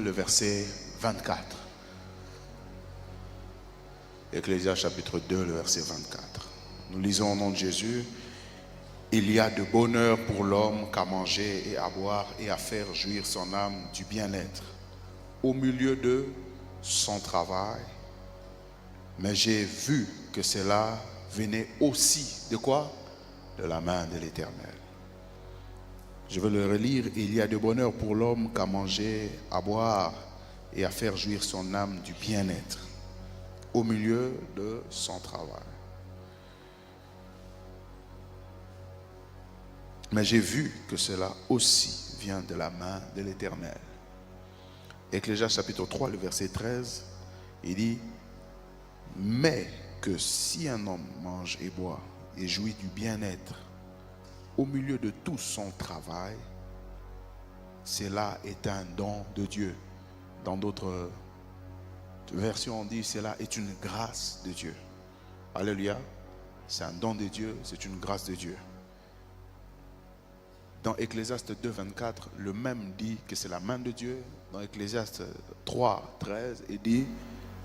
le verset 24. Ecclésiaste chapitre 2, le verset 24. Nous lisons au nom de Jésus. Il y a de bonheur pour l'homme qu'à manger et à boire et à faire jouir son âme du bien-être au milieu de son travail. Mais j'ai vu que cela venait aussi de quoi? De la main de l'Éternel. Je veux le relire. Il y a de bonheur pour l'homme qu'à manger, à boire et à faire jouir son âme du bien-être au milieu de son travail. Mais j'ai vu que cela aussi vient de la main de l'Éternel. Ecclésiaste chapitre 3, le verset 13, il dit: mais que si un homme mange et boit et jouit du bien-être au milieu de tout son travail, cela est un don de Dieu. Dans d'autres versions, on dit cela est une grâce de Dieu. Alléluia. C'est un don de Dieu, c'est une grâce de Dieu. Dans Ecclésiaste 2, 24, le même dit que c'est la main de Dieu. Dans Ecclésiaste 3, 13, il dit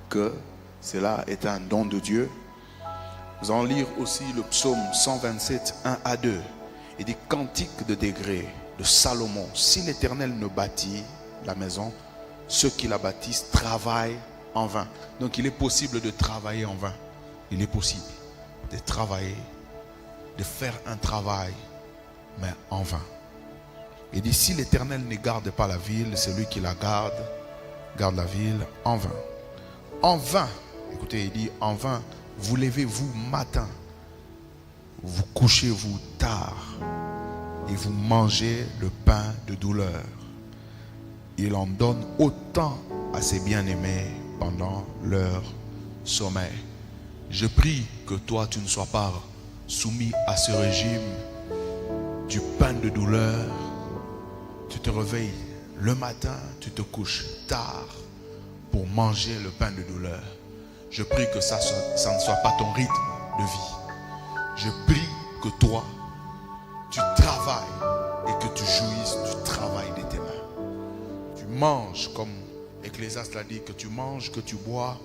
que cela est un don de Dieu. Nous allons lire aussi le psaume 127, 1 à 2. Il dit: cantique de degré de Salomon. Si l'Éternel ne bâtit la maison, ceux qui la bâtissent travaillent en vain. Donc il est possible de travailler en vain. Il est possible de travailler, de faire un travail, mais en vain. Il dit: si l'Éternel ne garde pas la ville, celui qui la garde la ville en vain. En vain, écoutez, il dit en vain, vous levez-vous matin, vous couchez-vous tard et vous mangez le pain de douleur. Il en donne autant à ses bien-aimés pendant leur sommeil. Je prie que toi tu ne sois pas soumis à ce régime du pain de douleur. Tu te réveilles le matin, tu te couches tard pour manger le pain de douleur. Je prie que ça ne soit pas ton rythme de vie. Je prie que toi, tu travailles et que tu jouisses du travail de tes mains. Tu manges, comme Ecclésiaste l'a dit, que tu manges, que tu bois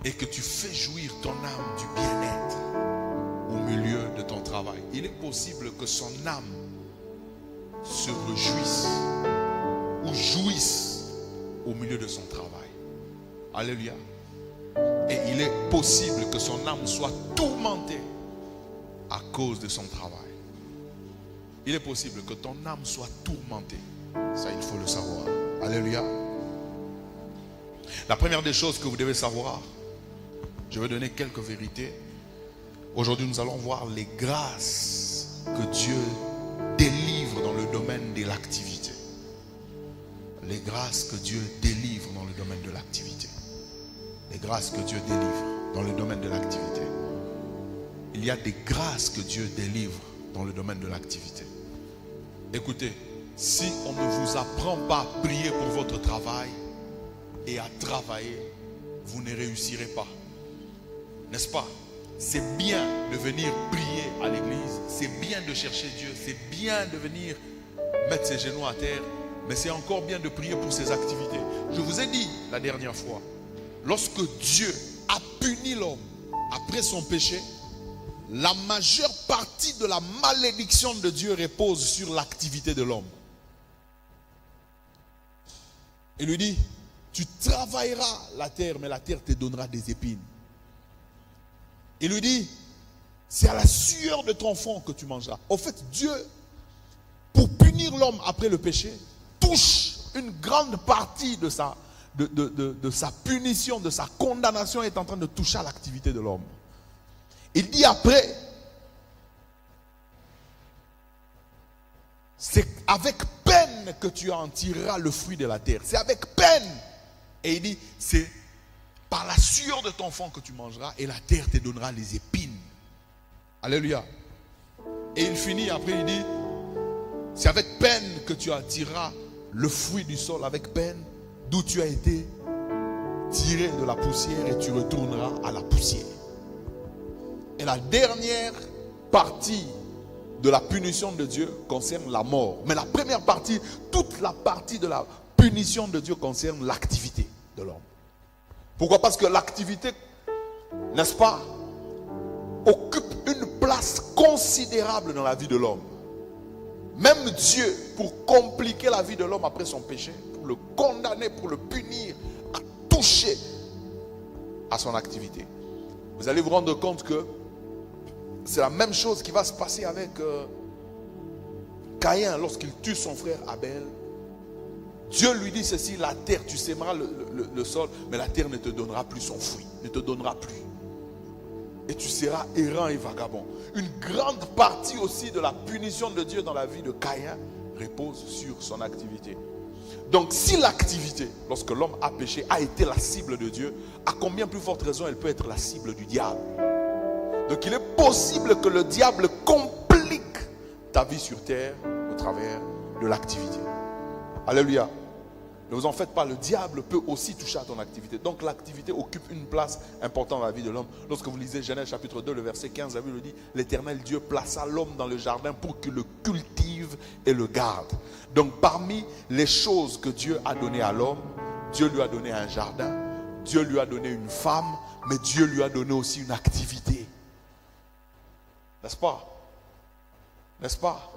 et que tu fais jouir ton âme du bien-être au milieu de ton travail. Il est possible que son âme se réjouisse ou jouisse au milieu de son travail. Alléluia. Et il est possible que son âme soit tourmentée à cause de son travail. Il est possible que ton âme soit tourmentée. Ça, il faut le savoir. Alléluia. La première des choses que vous devez savoir, je vais donner quelques vérités. Aujourd'hui, nous allons voir les grâces que Dieu délivre dans le domaine de l'activité. Les grâces que Dieu délivre dans le domaine de l'activité. Les grâces que Dieu délivre dans le domaine de l'activité. Il y a des grâces que Dieu délivre dans le domaine de l'activité. Écoutez, si on ne vous apprend pas à prier pour votre travail et à travailler, vous ne réussirez pas. N'est-ce pas? C'est bien de venir prier à l'église, c'est bien de chercher Dieu, c'est bien de venir mettre ses genoux à terre, mais c'est encore bien de prier pour ses activités. Je vous ai dit la dernière fois, lorsque Dieu a puni l'homme après son péché, la majeure partie de la malédiction de Dieu repose sur l'activité de l'homme. Il lui dit: tu travailleras la terre, mais la terre te donnera des épines. Il lui dit: c'est à la sueur de ton front que tu mangeras. Au fait, Dieu, pour punir l'homme après le péché, touche une grande partie de sa punition, de sa condamnation est en train de toucher à l'activité de l'homme. Il dit après, c'est avec peine que tu en tireras le fruit de la terre. C'est avec peine. Et il dit, c'est par la sueur de ton front que tu mangeras et la terre te donnera les épines. Alléluia. Et il finit après, il dit, c'est avec peine que tu en tireras le fruit du sol, avec peine, d'où tu as été tiré de la poussière et tu retourneras à la poussière. Et la dernière partie de la punition de Dieu concerne la mort. Mais la première partie, toute la partie de la punition de Dieu concerne l'activité de l'homme. Pourquoi? Parce que l'activité, n'est-ce pas, occupe une place considérable dans la vie de l'homme. Même Dieu, pour compliquer la vie de l'homme après son péché, pour le condamner, pour le punir, a touché à son activité. Vous allez vous rendre compte que c'est la même chose qui va se passer avec Caïn lorsqu'il tue son frère Abel. Dieu lui dit ceci: la terre, tu sèmeras le sol, mais la terre ne te donnera plus son fruit, ne te donnera plus. Et tu seras errant et vagabond. Une grande partie aussi de la punition de Dieu dans la vie de Caïn repose sur son activité. Donc si l'activité, lorsque l'homme a péché, a été la cible de Dieu, à combien plus forte raison elle peut être la cible du diable? Donc il est possible que le diable complique ta vie sur terre au travers de l'activité. Alléluia. Ne vous en faites pas, le diable peut aussi toucher à ton activité. Donc l'activité occupe une place importante dans la vie de l'homme. Lorsque vous lisez Genèse chapitre 2, le verset 15, la Bible dit: l'Éternel Dieu plaça l'homme dans le jardin pour qu'il le cultive et le garde. Donc parmi les choses que Dieu a données à l'homme, Dieu lui a donné un jardin, Dieu lui a donné une femme, mais Dieu lui a donné aussi une activité. N'est-ce pas? N'est-ce pas?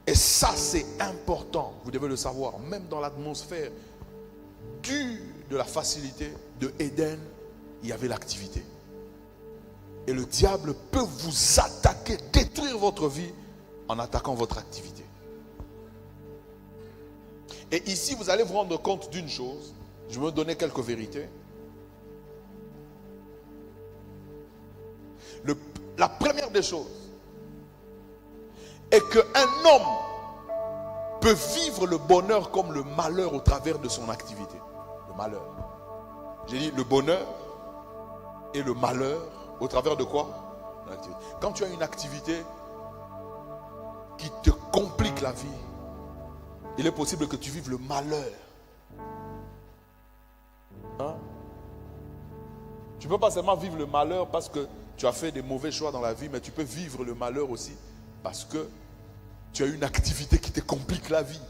Et ça, c'est important, vous devez le savoir. Même dans l'atmosphère de la facilité de Éden, il y avait l'activité. Et le diable peut vous attaquer, détruire votre vie en attaquant votre activité. Et ici, vous allez vous rendre compte d'une chose. Je vais vous donner quelques vérités. La première des choses est qu'un homme peut vivre le bonheur comme le malheur au travers de son activité. Le malheur. J'ai dit le bonheur et le malheur au travers de quoi? L'activité. Quand tu as une activité qui te complique la vie, il est possible que tu vives le malheur. Hein? Tu ne peux pas seulement vivre le malheur parce que tu as fait des mauvais choix dans la vie, mais tu peux vivre le malheur aussi parce que tu as une activité qui te complique la vie.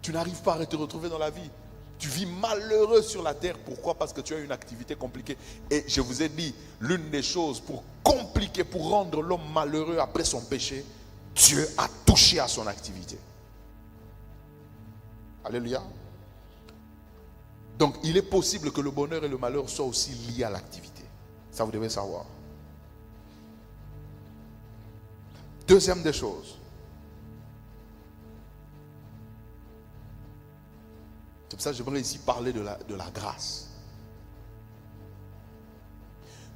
Tu n'arrives pas à te retrouver dans la vie. Tu vis malheureux sur la terre. Pourquoi? Parce que tu as une activité compliquée. Et je vous ai dit, l'une des choses pour compliquer, pour rendre l'homme malheureux après son péché, Dieu a touché à son activité. Alléluia. Donc il est possible que le bonheur et le malheur soient aussi liés à l'activité. Ça, vous devez savoir. Deuxième des choses. C'est pour ça que j'aimerais ici parler de la grâce.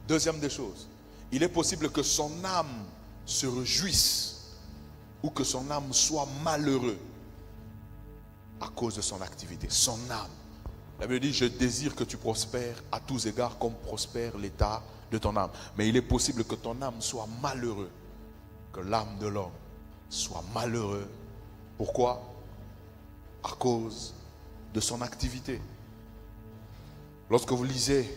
Deuxième des choses. Il est possible que son âme se réjouisse ou que son âme soit malheureux à cause de son activité. Son âme. La Bible dit: je désire que tu prospères à tous égards comme prospère l'état de ton âme. Mais il est possible que ton âme soit malheureux, que l'âme de l'homme soit malheureux. Pourquoi? À cause de son activité. Lorsque vous lisez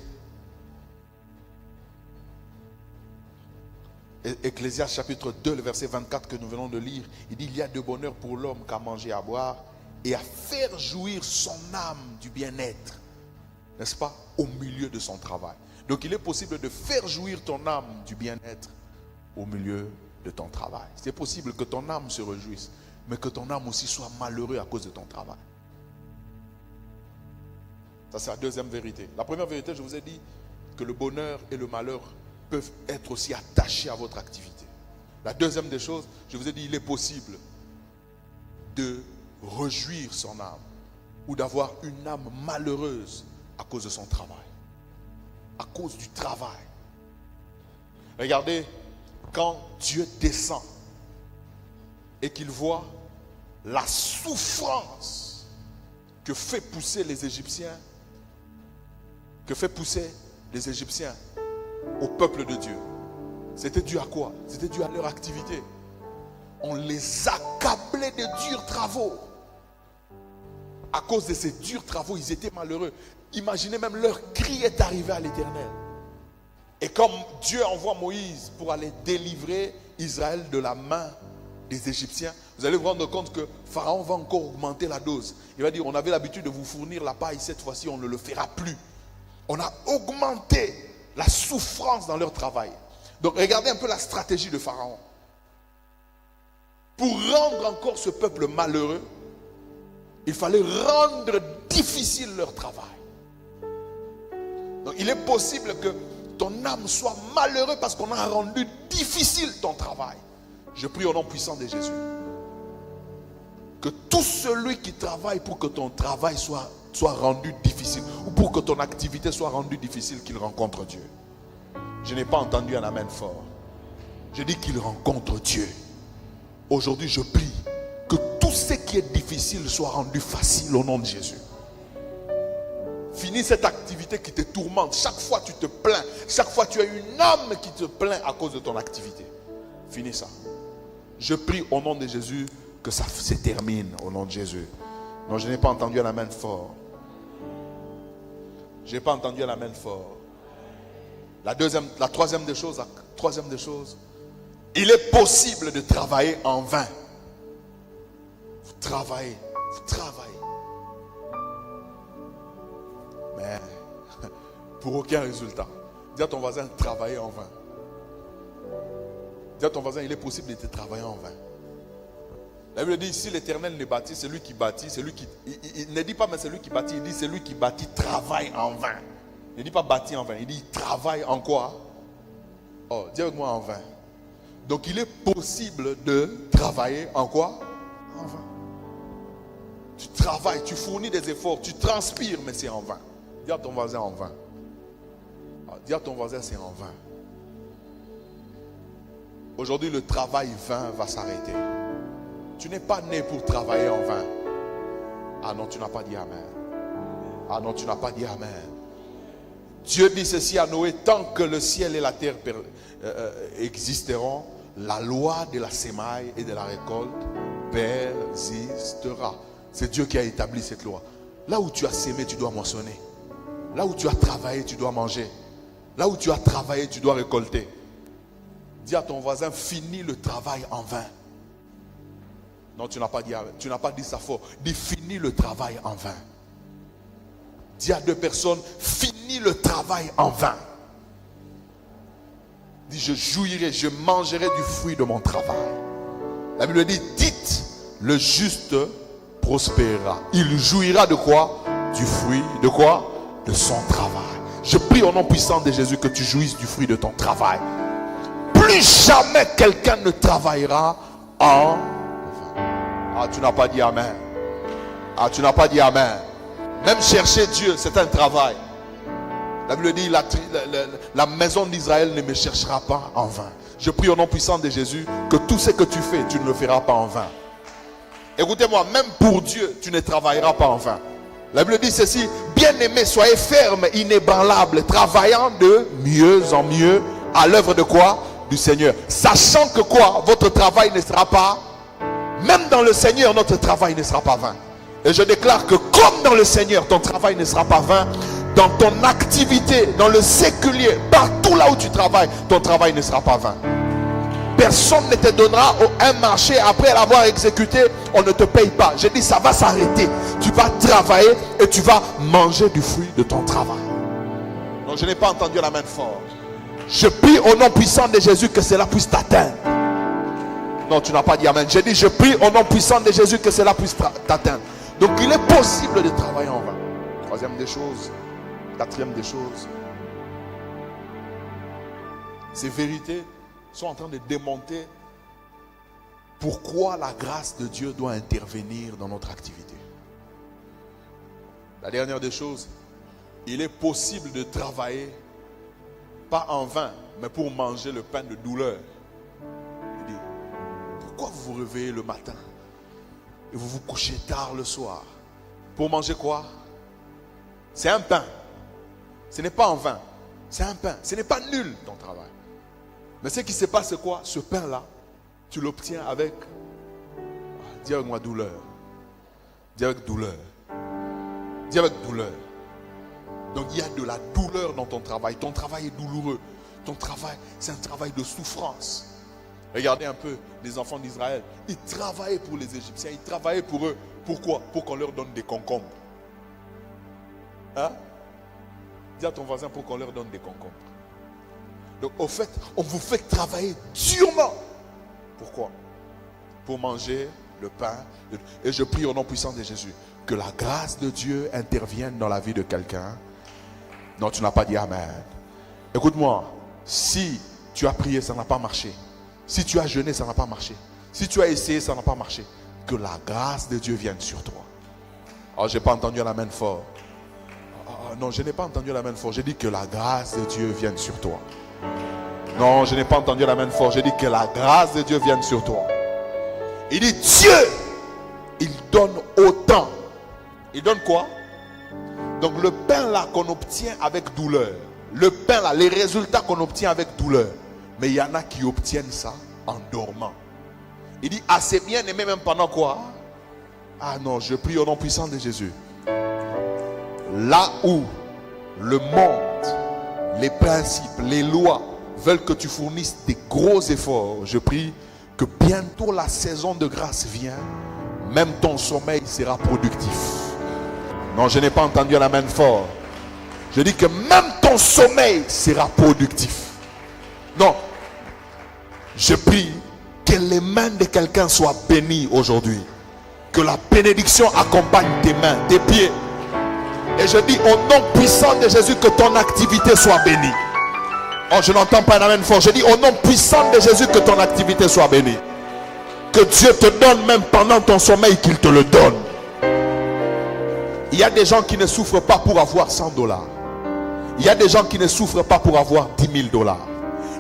Ecclésiaste chapitre 2, le verset 24 que nous venons de lire, il dit: il y a de bonheur pour l'homme qu'à manger, à boire et à faire jouir son âme du bien-être, n'est-ce pas, au milieu de son travail. Donc il est possible de faire jouir ton âme du bien-être au milieu de ton travail. C'est possible que ton âme se réjouisse, mais que ton âme aussi soit malheureux à cause de ton travail. Ça, c'est la deuxième vérité. La première vérité, je vous ai dit que le bonheur et le malheur peuvent être aussi attachés à votre activité. La deuxième des choses, je vous ai dit, il est possible de réjouir son âme ou d'avoir une âme malheureuse à cause de son travail, à cause du travail. Regardez, quand Dieu descend et qu'il voit la souffrance que fait pousser les Égyptiens, au peuple de Dieu, c'était dû à quoi? C'était dû à leur activité. On les accablait de durs travaux. À cause de ces durs travaux, ils étaient malheureux. Imaginez, même leur cri est arrivé à l'Éternel. Et comme Dieu envoie Moïse pour aller délivrer Israël de la main des Égyptiens, vous allez vous rendre compte que Pharaon va encore augmenter la dose. Il va dire, on avait l'habitude de vous fournir la paille, cette fois-ci on ne le fera plus. On a augmenté la souffrance dans leur travail. Donc regardez un peu la stratégie de Pharaon. Pour rendre encore ce peuple malheureux, il fallait rendre difficile leur travail. Donc il est possible que ton âme soit malheureuse parce qu'on a rendu difficile ton travail. Je prie au nom puissant de Jésus. Que tout celui qui travaille pour que ton travail soit rendu difficile, ou pour que ton activité soit rendue difficile, qu'il rencontre Dieu. Je n'ai pas entendu un amen fort. Je dis qu'il rencontre Dieu. Aujourd'hui, je prie que tout ce qui est difficile soit rendu facile au nom de Jésus. Finis cette activité qui te tourmente. Chaque fois tu te plains. Chaque fois tu as une âme qui te plaint à cause de ton activité. Finis ça. Je prie au nom de Jésus que ça se termine au nom de Jésus. Non, je n'ai pas entendu un amen fort. Je n'ai pas entendu un amen fort. La troisième des choses, il est possible de travailler en vain. Vous travaillez. Mais pour aucun résultat. Dis à ton voisin, travailler en vain. Dis à ton voisin, il est possible de travailler en vain. La Bible dit, si l'Éternel ne bâtit, c'est lui qui bâtit, c'est lui qui... Il ne dit pas, mais c'est lui qui bâtit, il dit, c'est lui qui bâtit, travaille en vain. Il ne dit pas bâtit en vain, il dit, travaille en quoi? Oh, dis avec moi, en vain. Donc, il est possible de travailler en quoi? En vain. Tu travailles, tu fournis des efforts, tu transpires, mais c'est en vain. Dis à ton voisin en vain. Dis à ton voisin, c'est en vain. Aujourd'hui, le travail vain va s'arrêter. Tu n'es pas né pour travailler en vain. Ah non, tu n'as pas dit amen. Ah non, tu n'as pas dit amen. Dieu dit ceci à Noé, tant que le ciel et la terre existeront, la loi de la semaille et de la récolte persistera. C'est Dieu qui a établi cette loi. Là où tu as sémé, tu dois moissonner. Là où tu as travaillé, tu dois manger. Là où tu as travaillé, tu dois récolter. Dis à ton voisin, finis le travail en vain. Non, tu n'as pas dit ça fort. Dis, finis le travail en vain. Dis à deux personnes, finis le travail en vain. Dis, je jouirai, je mangerai du fruit de mon travail. La Bible dit, dites, le juste prospérera. Il jouira de quoi? Du fruit, de quoi? De son travail. Je prie au nom puissant de Jésus que tu jouisses du fruit de ton travail. Plus jamais quelqu'un ne travaillera en vain. Ah, tu n'as pas dit amen. Ah, tu n'as pas dit amen. Même chercher Dieu, c'est un travail. La Bible dit, la maison d'Israël ne me cherchera pas en vain. Je prie au nom puissant de Jésus que tout ce que tu fais, tu ne le feras pas en vain. Écoutez-moi, même pour Dieu, tu ne travailleras pas en vain. La Bible dit ceci, bien-aimés, soyez fermes, inébranlables, travaillant de mieux en mieux à l'œuvre de quoi? Du Seigneur. Sachant que quoi? Votre travail ne sera pas, même dans le Seigneur, notre travail ne sera pas vain. Et je déclare que comme dans le Seigneur, ton travail ne sera pas vain, dans ton activité, dans le séculier, partout là où tu travailles, ton travail ne sera pas vain. Personne ne te donnera un marché après l'avoir exécuté, on ne te paye pas. Je dis, ça va s'arrêter. Tu vas travailler et tu vas manger du fruit de ton travail. Donc je n'ai pas entendu la main forte. Je prie au nom puissant de Jésus que cela puisse t'atteindre. Non, tu n'as pas dit amen. J'ai dit, je prie au nom puissant de Jésus que cela puisse t'atteindre. Donc il est possible de travailler en vain. Troisième des choses. Quatrième des choses. Ces vérités sont en train de démonter pourquoi la grâce de Dieu doit intervenir dans notre activité. La dernière des choses, il est possible de travailler pas en vain, mais pour manger le pain de douleur. Il dit, pourquoi vous vous réveillez le matin et vous vous couchez tard le soir? Pour manger quoi? C'est un pain. Ce n'est pas en vain. C'est un pain. Ce n'est pas nul ton travail. Mais ce qui se passe, c'est quoi? Ce pain-là, tu l'obtiens avec, dis avec moi, douleur. Dis avec douleur. Dis avec douleur. Donc il y a de la douleur dans ton travail. Ton travail est douloureux. Ton travail, c'est un travail de souffrance. Regardez un peu les enfants d'Israël. Ils travaillaient pour les Égyptiens. Ils travaillaient pour eux. Pourquoi? Pour qu'on leur donne des concombres. Hein? Dis à ton voisin pour qu'on leur donne des concombres. Donc au fait, on vous fait travailler durement. Pourquoi? Pour manger le pain. Et je prie au nom puissant de Jésus que la grâce de Dieu intervienne dans la vie de quelqu'un. Non, tu n'as pas dit amen. Écoute-moi, si tu as prié, ça n'a pas marché. Si tu as jeûné, ça n'a pas marché. Si tu as essayé, ça n'a pas marché. Que la grâce de Dieu vienne sur toi. Oh, je n'ai pas entendu la main fort. Oh, non, je n'ai pas entendu la main fort. J'ai dit que la grâce de Dieu vienne sur toi. Non, je n'ai pas entendu la main fort. J'ai dit que la grâce de Dieu vienne sur toi. Il dit Dieu, il donne autant. Il donne quoi? Donc le pain là qu'on obtient avec douleur. Le pain là, les résultats qu'on obtient avec douleur. Mais il y en a qui obtiennent ça en dormant. Il dit, ah c'est bien aimé même pendant quoi? Ah non, je prie au nom puissant de Jésus. Là où le monde, les principes, les lois veulent que tu fournisses des gros efforts, je prie que bientôt la saison de grâce vient. Même ton sommeil sera productif. Non, je n'ai pas entendu la main fort. Je dis que même ton sommeil sera productif. Non. Je prie que les mains de quelqu'un soient bénies aujourd'hui. Que la bénédiction accompagne tes mains, tes pieds. Et je dis au nom puissant de Jésus que ton activité soit bénie. Oh, je n'entends pas un amen fort. Je dis au nom puissant de Jésus que ton activité soit bénie. Que Dieu te donne même pendant ton sommeil, qu'il te le donne. Il y a des gens qui ne souffrent pas pour avoir $100. Il y a des gens qui ne souffrent pas pour avoir $10 000.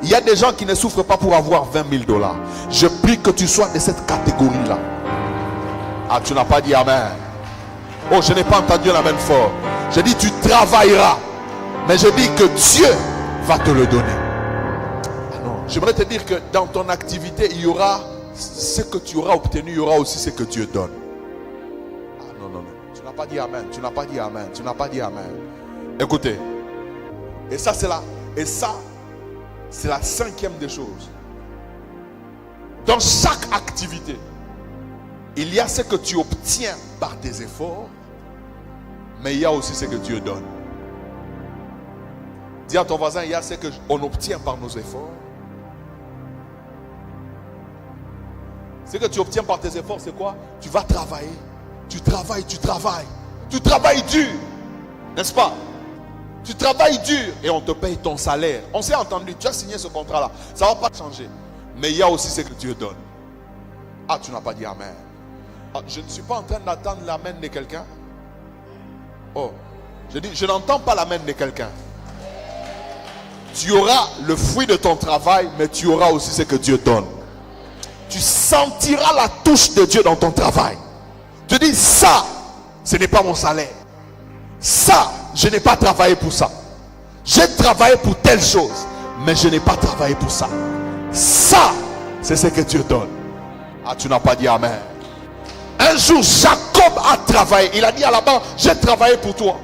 Il y a des gens qui ne souffrent pas pour avoir $20 000. Je prie que tu sois de cette catégorie-là. Ah, tu n'as pas dit amen. Oh, je n'ai pas entendu l'amen fort. Je dis tu travailleras. Mais je dis que Dieu va te le donner. Ah non, j'aimerais te dire que dans ton activité, il y aura ce que tu auras obtenu, il y aura aussi ce que Dieu donne. Ah non, non, non. Tu n'as pas dit amen. Tu n'as pas dit amen. Tu n'as pas dit amen. Écoutez. Et ça, c'est là. Et ça, c'est la cinquième des choses. Dans chaque activité, il y a ce que tu obtiens par tes efforts, mais il y a aussi ce que Dieu donne. Dis à ton voisin, il y a ce qu'on obtient par nos efforts. Ce que tu obtiens par tes efforts, c'est quoi? Tu vas travailler. Tu travailles, tu travailles. Tu travailles dur. N'est-ce pas? Tu travailles dur et on te paye ton salaire. On s'est entendu, tu as signé ce contrat-là. Ça ne va pas changer. Mais il y a aussi ce que Dieu donne. Ah, tu n'as pas dit amen. Ah, je ne suis pas en train d'attendre l'amen de quelqu'un. Oh, je dis, je n'entends pas l'amen de quelqu'un. Tu auras le fruit de ton travail, mais tu auras aussi ce que Dieu donne. Tu sentiras la touche de Dieu dans ton travail. Tu dis, ça, ce n'est pas mon salaire. Ça, je n'ai pas travaillé pour ça. J'ai travaillé pour telle chose, mais je n'ai pas travaillé pour ça. Ça, c'est ce que Dieu donne. Ah, tu n'as pas dit amen. Un jour, Jacob a travaillé. Il a dit à Laban, j'ai travaillé pour toi.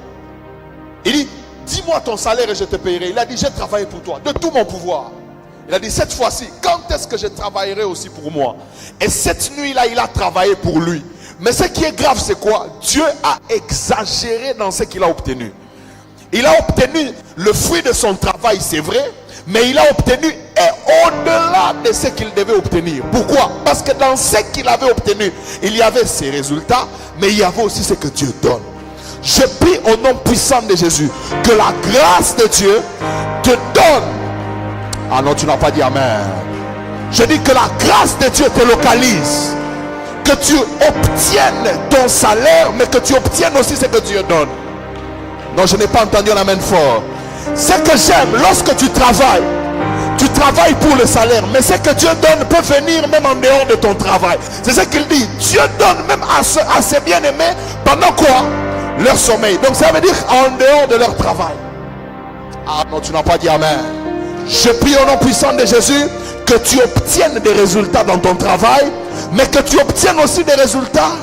Il dit, dis-moi ton salaire et je te payerai. Il a dit, j'ai travaillé pour toi, de tout mon pouvoir. Il a dit, cette fois-ci, quand est-ce que je travaillerai aussi pour moi? Et cette nuit-là, il a travaillé pour lui. Mais ce qui est grave, c'est quoi? Dieu a exagéré dans ce qu'il a obtenu. Il a obtenu le fruit de son travail, c'est vrai, mais il a obtenu et au-delà de ce qu'il devait obtenir. Pourquoi? Parce que dans ce qu'il avait obtenu, il y avait ses résultats, mais il y avait aussi ce que Dieu donne. Je prie au nom puissant de Jésus que la grâce de Dieu te donne. Ah non, tu n'as pas dit amen. Je dis que la grâce de Dieu te localise. Que tu obtiennes ton salaire, mais que tu obtiennes aussi ce que Dieu donne. Non, je n'ai pas entendu un amen fort. Ce que j'aime, lorsque tu travailles pour le salaire, mais ce que Dieu donne peut venir même en dehors de ton travail. C'est ce qu'il dit. Dieu donne même à ses bien-aimés pendant quoi? Leur sommeil. Donc ça veut dire en dehors de leur travail. Ah non, tu n'as pas dit amen. Je prie au nom puissant de Jésus que tu obtiennes des résultats dans ton travail, mais que tu obtiennes aussi des résultats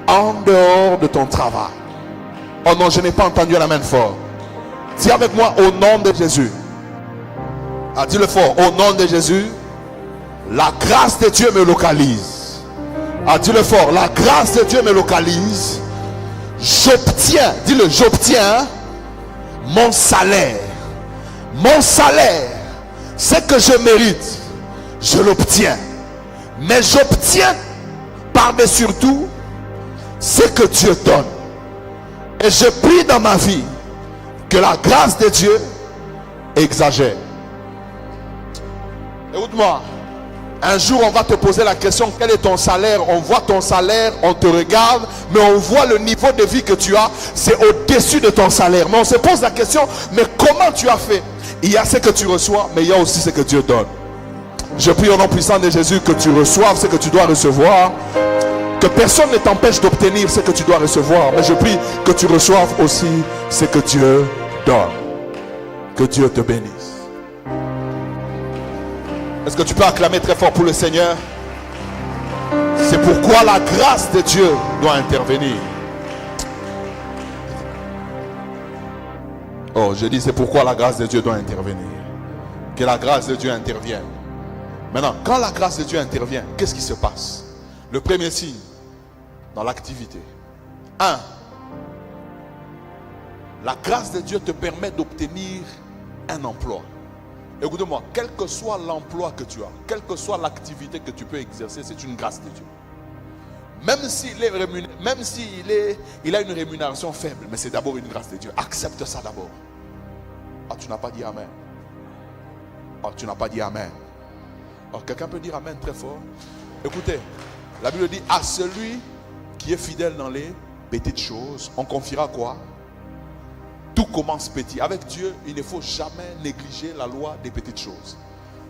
en dehors de ton travail. Oh non, je n'ai pas entendu la main fort. Dis avec moi, au nom de Jésus. Ah, dis-le fort. Au nom de Jésus, La grâce de Dieu me localise. Ah, dis-le fort. La grâce de Dieu me localise. J'obtiens, dis-le, j'obtiens mon salaire. Mon salaire, c'est que je mérite, je l'obtiens. Mais j'obtiens par-dessus tout ce que Dieu donne. Et je prie dans ma vie que la grâce de Dieu exagère. Écoute-moi. Un jour, on va te poser la question, quel est ton salaire? On voit ton salaire, on te regarde, mais on voit le niveau de vie que tu as, c'est au-dessus de ton salaire. Mais on se pose la question, mais comment tu as fait? Il y a ce que tu reçois, mais il y a aussi ce que Dieu donne. Je prie au nom puissant de Jésus que tu reçoives ce que tu dois recevoir, que personne ne t'empêche d'obtenir ce que tu dois recevoir, mais je prie que tu reçoives aussi ce que Dieu donne. Que Dieu te bénisse. Est-ce que tu peux acclamer très fort pour le Seigneur? C'est pourquoi la grâce de Dieu doit intervenir. Oh, je dis c'est pourquoi la grâce de Dieu doit intervenir. Que la grâce de Dieu intervienne. Maintenant, quand la grâce de Dieu intervient, qu'est-ce qui se passe? Le premier signe dans l'activité. 1. La grâce de Dieu te permet d'obtenir un emploi. Écoute-moi, quel que soit l'emploi que tu as, quelle que soit l'activité que tu peux exercer, c'est une grâce de Dieu. Même s'il est rémunéré, même s'il a une rémunération faible, mais c'est d'abord une grâce de Dieu. Accepte ça d'abord. Ah, tu n'as pas dit amen. Ah, tu n'as pas dit amen. Alors, quelqu'un peut dire amen très fort. Écoutez, la Bible dit à celui qui est fidèle dans les petites choses, on confiera quoi? Tout commence petit. Avec Dieu, il ne faut jamais négliger la loi des petites choses.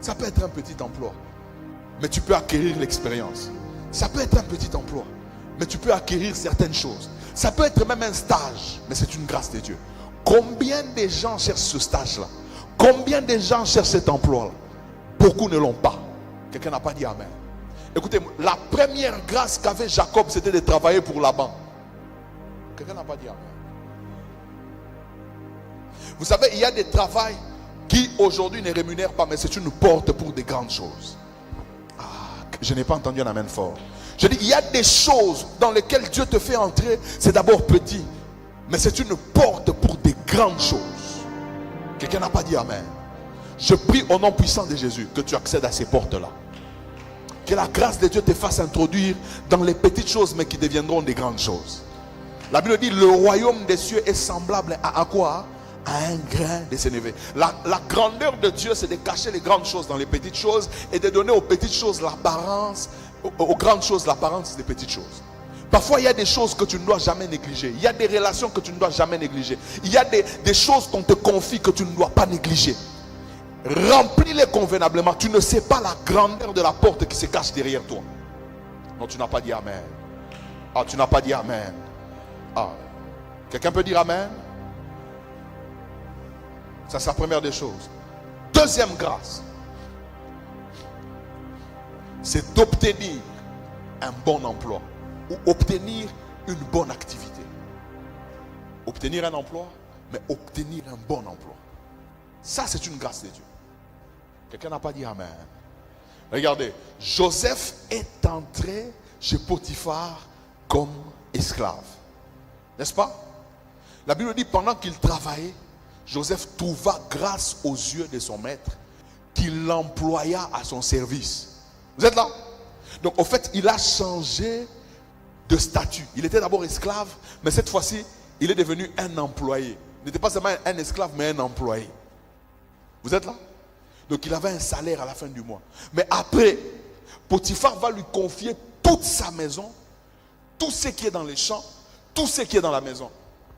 Ça peut être un petit emploi, mais tu peux acquérir l'expérience. Ça peut être un petit emploi, mais tu peux acquérir certaines choses. Ça peut être même un stage, mais c'est une grâce de Dieu. Combien de gens cherchent ce stage-là? Combien de gens cherchent cet emploi-là? Beaucoup ne l'ont pas. Quelqu'un n'a pas dit amen. Écoutez, la première grâce qu'avait Jacob, c'était de travailler pour Laban. Quelqu'un n'a pas dit amen. Vous savez, il y a des travails qui aujourd'hui ne rémunèrent pas, mais c'est une porte pour des grandes choses. Ah, je n'ai pas entendu un amen fort. Je dis, il y a des choses dans lesquelles Dieu te fait entrer, c'est d'abord petit, mais c'est une porte pour des grandes choses. Quelqu'un n'a pas dit amen. Je prie au nom puissant de Jésus que tu accèdes à ces portes-là. Que la grâce de Dieu te fasse introduire dans les petites choses, mais qui deviendront des grandes choses. La Bible dit, le royaume des cieux est semblable à quoi? À un grain de sénévé. La grandeur de Dieu, c'est de cacher les grandes choses dans les petites choses et de donner aux petites choses l'apparence, aux grandes choses l'apparence des petites choses. Parfois, il y a des choses que tu ne dois jamais négliger. Il y a des relations que tu ne dois jamais négliger. Il y a des choses qu'on te confie que tu ne dois pas négliger. Remplis-les convenablement. Tu ne sais pas la grandeur de la porte qui se cache derrière toi. Non, tu n'as pas dit amen. Ah, tu n'as pas dit amen. Ah, quelqu'un peut dire amen? Ça, c'est la première des choses. Deuxième grâce, c'est d'obtenir un bon emploi ou obtenir une bonne activité. Obtenir un emploi, mais obtenir un bon emploi. Ça, c'est une grâce de Dieu. Quelqu'un n'a pas dit amen. Regardez, Joseph est entré chez Potiphar comme esclave. N'est-ce pas? La Bible dit, pendant qu'il travaillait, Joseph trouva grâce aux yeux de son maître qui l'employa à son service. Vous êtes là? Donc, au fait, il a changé de statut. Il était d'abord esclave, mais cette fois-ci, il est devenu un employé. Il n'était pas seulement un esclave, mais un employé. Vous êtes là? Donc, il avait un salaire à la fin du mois. Mais après, Potiphar va lui confier toute sa maison, tout ce qui est dans les champs, tout ce qui est dans la maison.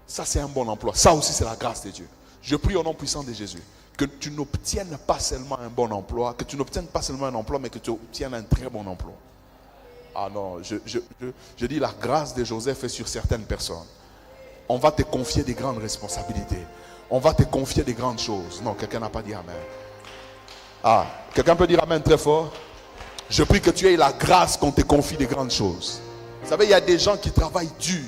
Ça, c'est un bon emploi. Ça aussi, c'est la grâce de Dieu. Je prie au nom puissant de Jésus que tu n'obtiennes pas seulement un bon emploi, que tu n'obtiennes pas seulement un emploi, mais que tu obtiennes un très bon emploi. Ah non, je dis la grâce de Joseph est sur certaines personnes. On va te confier des grandes responsabilités. On va te confier des grandes choses. Non, quelqu'un n'a pas dit amen. Ah, quelqu'un peut dire amen très fort? Je prie que tu aies la grâce qu'on te confie des grandes choses. Vous savez, il y a des gens qui travaillent dur.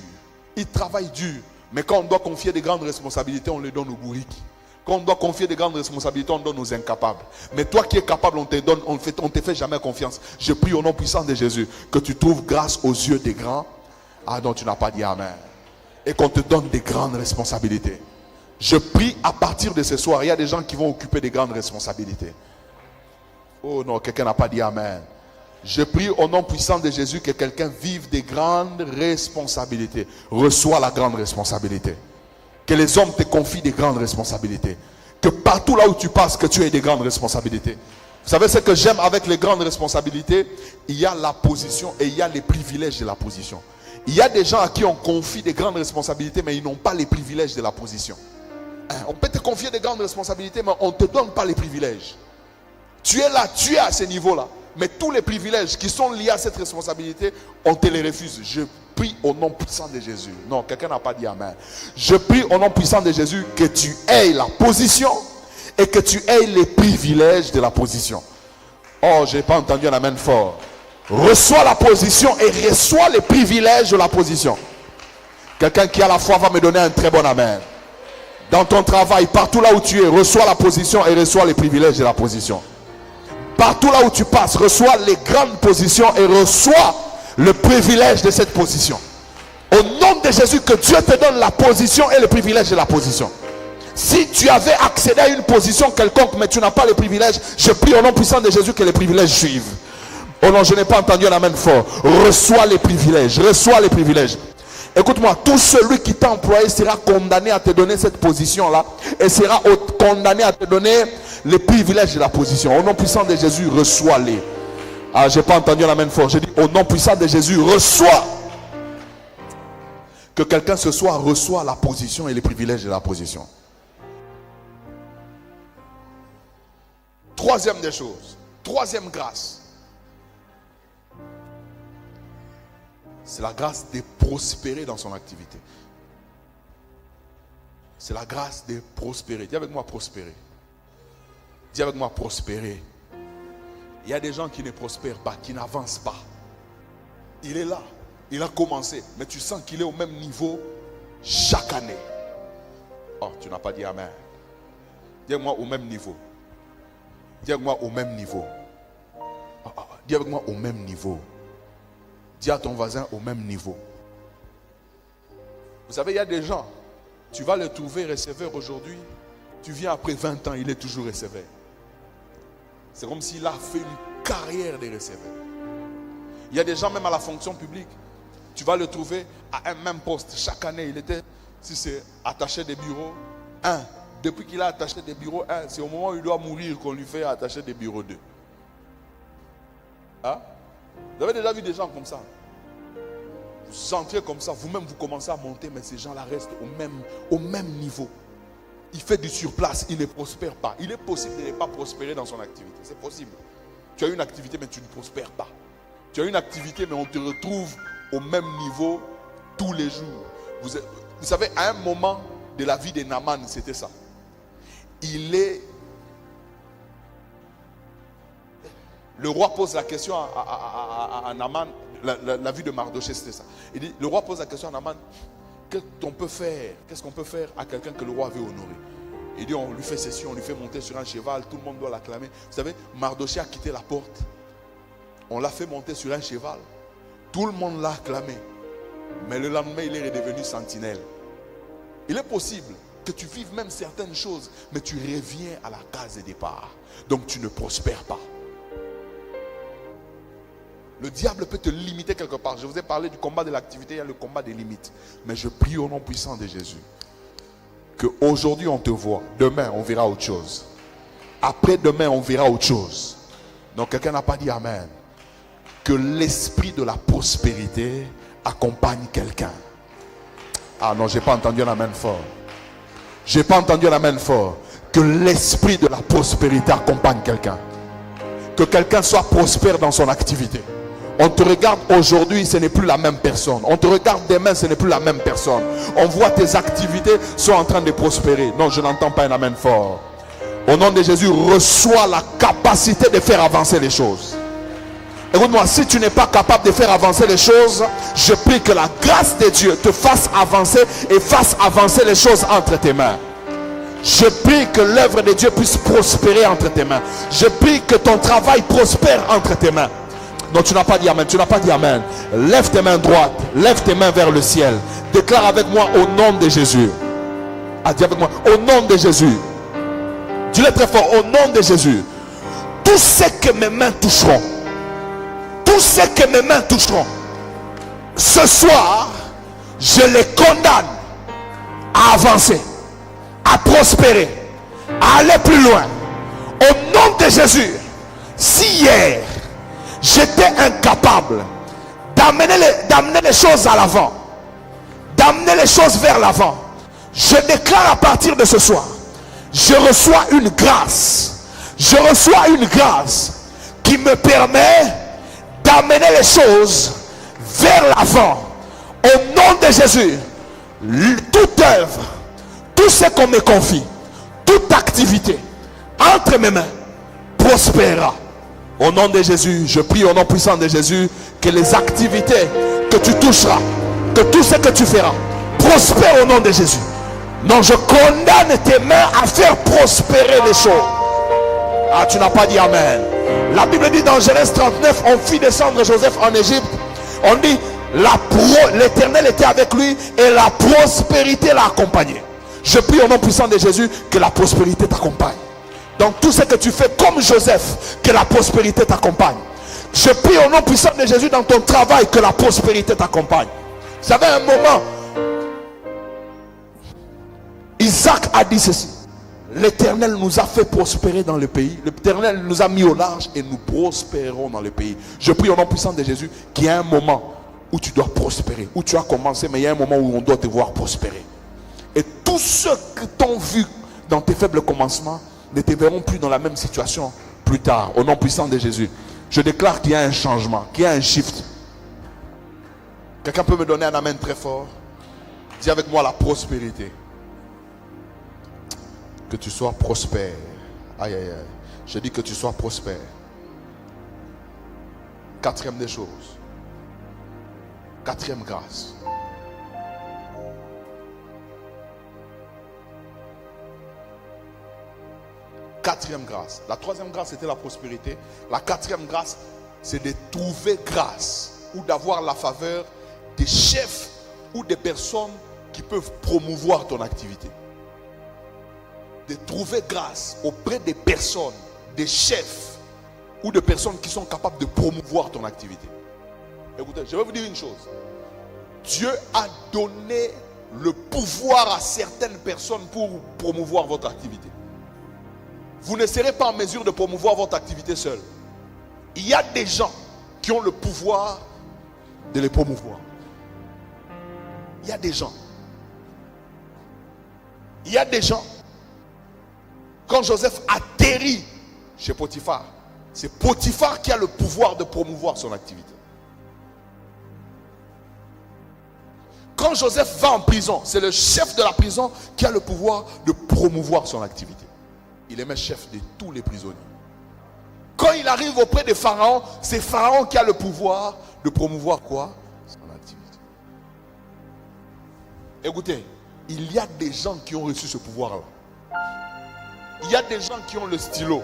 Ils travaillent dur. Mais quand on doit confier des grandes responsabilités, on les donne au bourrique. Quand on doit confier des grandes responsabilités, on donne aux incapables. Mais toi qui es capable, on ne te fait jamais confiance. Je prie au nom puissant de Jésus que tu trouves grâce aux yeux des grands. Ah non, tu n'as pas dit amen. Et qu'on te donne des grandes responsabilités. Je prie à partir de ce soir, il y a des gens qui vont occuper des grandes responsabilités. Oh non, quelqu'un n'a pas dit amen. Je prie au nom puissant de Jésus que quelqu'un vive des grandes responsabilités. Reçois la grande responsabilité. Que les hommes te confient des grandes responsabilités. Que partout là où tu passes, que tu aies des grandes responsabilités. Vous savez ce que j'aime avec les grandes responsabilités? Il y a la position et il y a les privilèges de la position. Il y a des gens à qui on confie des grandes responsabilités, mais ils n'ont pas les privilèges de la position. On peut te confier des grandes responsabilités, mais on ne te donne pas les privilèges. Tu es là, tu es à ce niveau-là. Mais tous les privilèges qui sont liés à cette responsabilité, on te les refuse. Je prie au nom puissant de Jésus. Non, quelqu'un n'a pas dit amen. Je prie au nom puissant de Jésus que tu aies la position et que tu aies les privilèges de la position. Oh, je n'ai pas entendu un amen fort. Reçois la position et reçois les privilèges de la position. Quelqu'un qui a la foi va me donner un très bon amen. Dans ton travail, partout là où tu es, reçois la position et reçois les privilèges de la position. Partout là où tu passes, reçois les grandes positions et reçois le privilège de cette position. Au nom de Jésus, que Dieu te donne la position et le privilège de la position. Si tu avais accédé à une position quelconque, mais tu n'as pas les privilèges, je prie au nom puissant de Jésus que les privilèges suivent. Oh non, je n'ai pas entendu un amen fort. Reçois les privilèges, reçois les privilèges. Écoute-moi, tout celui qui t'a employé sera condamné à te donner cette position-là et sera condamné à te donner les privilèges de la position. Au nom puissant de Jésus, reçois-les. Ah, je n'ai pas entendu l'amen fort. J'ai dit, au nom puissant de Jésus, reçois. Que quelqu'un ce soir reçoit la position et les privilèges de la position. Troisième des choses, troisième grâce. C'est la grâce de prospérer dans son activité. C'est la grâce de prospérer. Dis avec moi prospérer. Dis avec moi prospérer. Il y a des gens qui ne prospèrent pas, qui n'avancent pas. Il est là, il a commencé, mais tu sens qu'il est au même niveau chaque année. Oh, tu n'as pas dit amen. Dis avec moi au même niveau. Dis avec moi au même niveau. Dis avec moi au même niveau. Dis à ton voisin au même niveau. Vous savez, il y a des gens, tu vas le trouver receveur aujourd'hui, tu viens après 20 ans, il est toujours receveur. C'est comme s'il a fait une carrière de receveur. Il y a des gens même à la fonction publique, tu vas le trouver à un même poste. Chaque année, il était, si c'est attaché des bureaux, 1. Depuis qu'il a attaché des bureaux 1, c'est au moment où il doit mourir qu'on lui fait attacher des bureaux 2. Hein? Vous avez déjà vu des gens comme ça? Vous entrez comme ça, vous-même vous commencez à monter, mais ces gens-là restent au même niveau. Il fait du surplace, il ne prospère pas. Il est possible de ne pas prospérer dans son activité. C'est possible. Tu as une activité, mais tu ne prospères pas. Tu as une activité, mais on te retrouve au même niveau tous les jours. Vous savez, à un moment de la vie de Naaman, c'était ça. Le roi pose la question à Naaman. La vie de Mardochée, c'était ça. Il dit, le roi pose la question à Naaman, qu'est-ce qu'on peut faire à quelqu'un que le roi veut honorer? Il dit, on lui fait ceci, on lui fait monter sur un cheval, tout le monde doit l'acclamer. Vous savez, Mardochée a quitté la porte. On l'a fait monter sur un cheval. Tout le monde l'a acclamé. Mais le lendemain, il est redevenu sentinelle. Il est possible que tu vives même certaines choses, mais tu reviens à la case de départ. Donc tu ne prospères pas. Le diable peut te limiter quelque part. Je vous ai parlé du combat de l'activité, il y a le combat des limites. Mais je prie au nom puissant de Jésus qu'aujourd'hui on te voit, demain on verra autre chose. Après-demain on verra autre chose. Donc quelqu'un n'a pas dit amen. Que l'esprit de la prospérité accompagne quelqu'un. Ah non, je n'ai pas entendu un amen fort. Je n'ai pas entendu un amen fort. Que l'esprit de la prospérité accompagne quelqu'un. Que quelqu'un soit prospère dans son activité. On te regarde aujourd'hui, ce n'est plus la même personne. On te regarde demain, ce n'est plus la même personne. On voit tes activités sont en train de prospérer. Non, je n'entends pas un amen fort. Au nom de Jésus, reçois la capacité de faire avancer les choses. Écoute-moi, si tu n'es pas capable de faire avancer les choses, je prie que la grâce de Dieu te fasse avancer et fasse avancer les choses entre tes mains. Je prie que l'œuvre de Dieu puisse prospérer entre tes mains. Je prie que ton travail prospère entre tes mains. Non, tu n'as pas dit amen. Tu n'as pas dit amen. Lève tes mains droites. Lève tes mains vers le ciel. Déclare avec moi au nom de Jésus. Ah, dis avec moi au nom de Jésus. Dis-le très fort. Au nom de Jésus. Tout ce que mes mains toucheront. Tout ce que mes mains toucheront. Ce soir, je les condamne à avancer, à prospérer, à aller plus loin. Au nom de Jésus. Si hier j'étais incapable d'amener les choses à l'avant, d'amener les choses vers l'avant, je déclare à partir de ce soir, je reçois une grâce. Je reçois une grâce qui me permet d'amener les choses vers l'avant. Au nom de Jésus, toute œuvre, tout ce qu'on me confie, toute activité entre mes mains prospérera. Au nom de Jésus, je prie au nom puissant de Jésus que les activités que tu toucheras, que tout ce que tu feras prospère au nom de Jésus. Non, je condamne tes mains à faire prospérer les choses. Ah, tu n'as pas dit amen. La Bible dit dans Genèse 39, on fit descendre Joseph en Égypte. On dit, l'Éternel était avec lui et la prospérité l'a accompagné. Je prie au nom puissant de Jésus que la prospérité t'accompagne. Dans tout ce que tu fais comme Joseph, que la prospérité t'accompagne. Je prie au nom puissant de Jésus dans ton travail que la prospérité t'accompagne. Vous savez, un moment, Isaac a dit ceci: l'Éternel nous a fait prospérer dans le pays. L'Éternel nous a mis au large et nous prospérerons dans le pays. Je prie au nom puissant de Jésus qu'il y a un moment où tu dois prospérer, où tu as commencé, mais il y a un moment où on doit te voir prospérer. Et tous ceux qui t'ont vu dans tes faibles commencements ne te verront plus dans la même situation plus tard. Au nom puissant de Jésus, je déclare qu'il y a un changement, qu'il y a un shift. Quelqu'un peut me donner un amen très fort? Dis avec moi la prospérité. Que tu sois prospère. Aïe aïe aïe. Je dis que tu sois prospère. Quatrième des choses. Quatrième grâce. Quatrième grâce. La troisième grâce c'était la prospérité. La quatrième grâce c'est de trouver grâce ou d'avoir la faveur des chefs ou des personnes qui peuvent promouvoir ton activité. De trouver grâce auprès des personnes, des chefs ou de personnes qui sont capables de promouvoir ton activité. Écoutez, je vais vous dire une chose. Dieu a donné le pouvoir à certaines personnes pour promouvoir votre activité. Vous ne serez pas en mesure de promouvoir votre activité seul. Il y a des gens qui ont le pouvoir de les promouvoir. Il y a des gens. Il y a des gens. Quand Joseph atterrit chez Potiphar, c'est Potiphar qui a le pouvoir de promouvoir son activité. Quand Joseph va en prison, c'est le chef de la prison qui a le pouvoir de promouvoir son activité. Il est même chef de tous les prisonniers. Quand il arrive auprès de Pharaon, c'est Pharaon qui a le pouvoir de promouvoir quoi? Son activité. Écoutez, il y a des gens qui ont reçu ce pouvoir-là. Il y a des gens qui ont le stylo.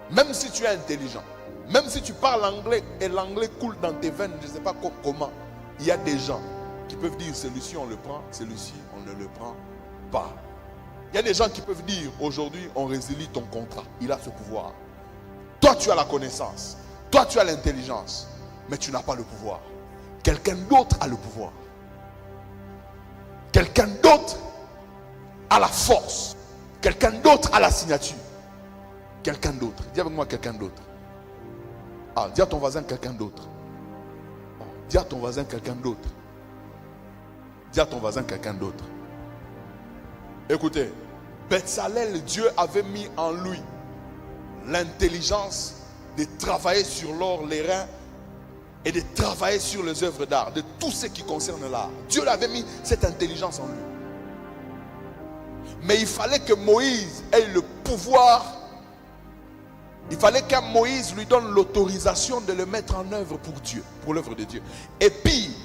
Même si tu es intelligent, même si tu parles anglais et l'anglais coule dans tes veines, je ne sais pas comment, il y a des gens qui peuvent dire celui-ci on le prend, celui-ci on ne le prend pas. Il y a des gens qui peuvent dire aujourd'hui on résilie ton contrat. Il a ce pouvoir. Toi tu as la connaissance, toi tu as l'intelligence, mais tu n'as pas le pouvoir. Quelqu'un d'autre a le pouvoir. Quelqu'un d'autre a la force. Quelqu'un d'autre a la signature. Quelqu'un d'autre. Dis avec moi quelqu'un d'autre. Ah, dis à ton voisin quelqu'un d'autre. Dis à ton voisin quelqu'un d'autre. Dis à ton voisin quelqu'un d'autre. Écoutez, Bezalel, Dieu avait mis en lui l'intelligence de travailler sur l'or, les reins et de travailler sur les œuvres d'art, de tout ce qui concerne l'art. Dieu l'avait mis cette intelligence en lui. Mais il fallait que Moïse ait le pouvoir. Il fallait qu'un Moïse lui donne l'autorisation de le mettre en œuvre pour Dieu, pour l'œuvre de Dieu. Et puis,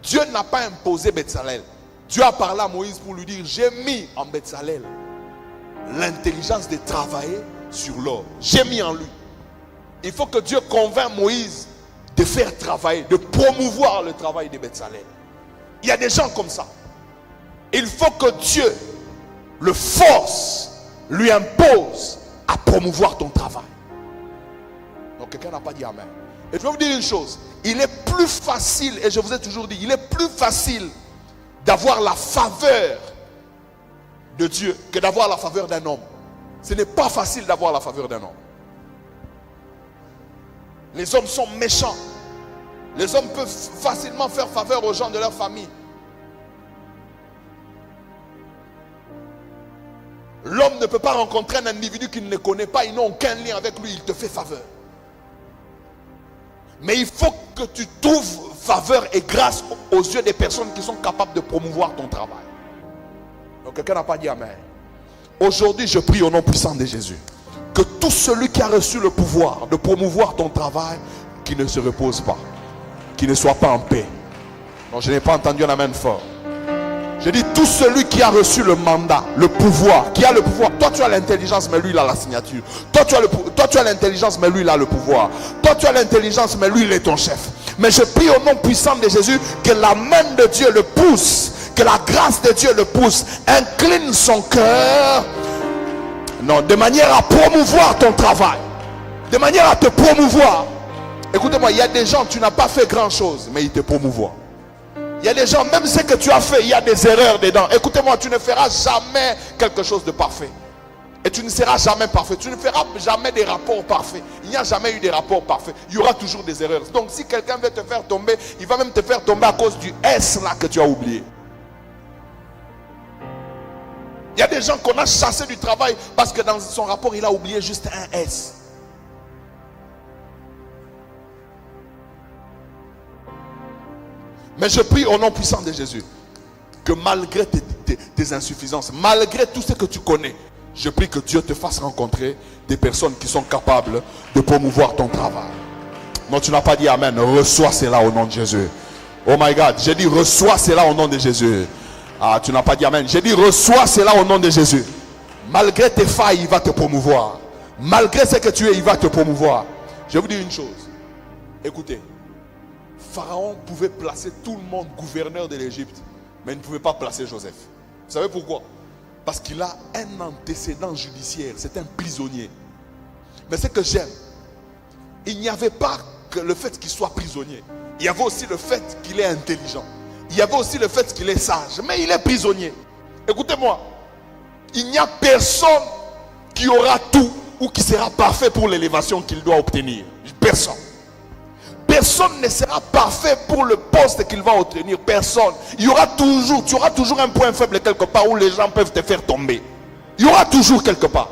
Dieu n'a pas imposé Bezalel. Dieu a parlé à Moïse pour lui dire, j'ai mis en Bezalel l'intelligence de travailler sur l'or. J'ai mis en lui. Il faut que Dieu convainc Moïse de faire travailler, de promouvoir le travail de Bezalel. Il y a des gens comme ça. Il faut que Dieu le force, lui impose à promouvoir ton travail. Donc quelqu'un n'a pas dit amen. Et je vais vous dire une chose. Il est plus facile, et je vous ai toujours dit, il est plus facile d'avoir la faveur de Dieu que d'avoir la faveur d'un homme. Ce n'est pas facile d'avoir la faveur d'un homme. Les hommes sont méchants. Les hommes peuvent facilement faire faveur aux gens de leur famille. L'homme ne peut pas rencontrer un individu qu'il ne connaît pas, il n'a aucun lien avec lui, il te fait faveur. Mais il faut que tu trouves faveur et grâce aux yeux des personnes qui sont capables de promouvoir ton travail. Donc quelqu'un n'a pas dit amen. Aujourd'hui, je prie au nom puissant de Jésus que tout celui qui a reçu le pouvoir de promouvoir ton travail, qui ne se repose pas, qui ne soit pas en paix. Non, je n'ai pas entendu un amen fort. Je dis tout celui qui a reçu le mandat, le pouvoir, qui a le pouvoir. Toi tu as l'intelligence, mais lui il a la signature. Toi tu as l'intelligence, mais lui il a le pouvoir. Toi tu as l'intelligence, mais lui il est ton chef. Mais je prie au nom puissant de Jésus que la main de Dieu le pousse, que la grâce de Dieu le pousse, incline son cœur, non, de manière à promouvoir ton travail, de manière à te promouvoir. Écoutez-moi, il y a des gens, tu n'as pas fait grand chose, mais ils te promouvoient. Il y a des gens, même ce que tu as fait, il y a des erreurs dedans. Écoutez-moi, tu ne feras jamais quelque chose de parfait. Et tu ne seras jamais parfait. Tu ne feras jamais des rapports parfaits. Il n'y a jamais eu des rapports parfaits. Il y aura toujours des erreurs. Donc si quelqu'un veut te faire tomber, il va même te faire tomber à cause du S là que tu as oublié. Il y a des gens qu'on a chassés du travail parce que dans son rapport, il a oublié juste un S. Mais je prie au nom puissant de Jésus que malgré tes insuffisances, malgré tout ce que tu connais, je prie que Dieu te fasse rencontrer des personnes qui sont capables de promouvoir ton travail. Non, tu n'as pas dit amen. Reçois cela au nom de Jésus. Oh my God, j'ai dit reçois cela au nom de Jésus. Ah, tu n'as pas dit amen. J'ai dit reçois cela au nom de Jésus. Malgré tes failles, il va te promouvoir. Malgré ce que tu es, il va te promouvoir. Je vais vous dire une chose. Écoutez. Pharaon pouvait placer tout le monde gouverneur de l'Égypte, mais il ne pouvait pas placer Joseph. Vous savez pourquoi? Parce qu'il a un antécédent judiciaire, c'est un prisonnier. Mais ce que j'aime, il n'y avait pas que le fait qu'il soit prisonnier. Il y avait aussi le fait qu'il est intelligent. Il y avait aussi le fait qu'il est sage, mais il est prisonnier. Écoutez-moi, il n'y a personne qui aura tout ou qui sera parfait pour l'élévation qu'il doit obtenir. Personne. Personne ne sera parfait pour le poste qu'il va obtenir. Personne. Tu auras toujours un point faible quelque part où les gens peuvent te faire tomber. Il y aura toujours quelque part.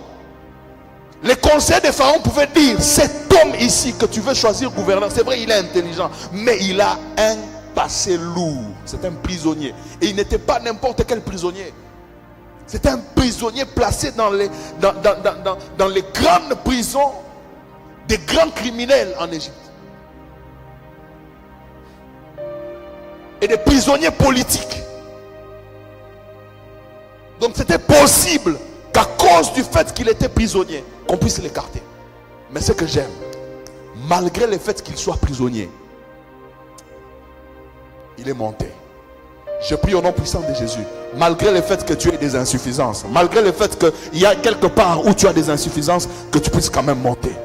Les conseillers de Pharaon pouvaient dire, cet homme ici que tu veux choisir gouverneur, c'est vrai il est intelligent, mais il a un passé lourd. C'est un prisonnier. Et il n'était pas n'importe quel prisonnier. C'est un prisonnier placé dans les grandes prisons des grands criminels en Égypte. Et des prisonniers politiques. Donc c'était possible qu'à cause du fait qu'il était prisonnier, qu'on puisse l'écarter. Mais ce que j'aime, malgré le fait qu'il soit prisonnier, il est monté. Je prie au nom puissant de Jésus, malgré le fait que tu aies des insuffisances, malgré le fait qu'il y a quelque part où tu as des insuffisances, que tu puisses quand même monter.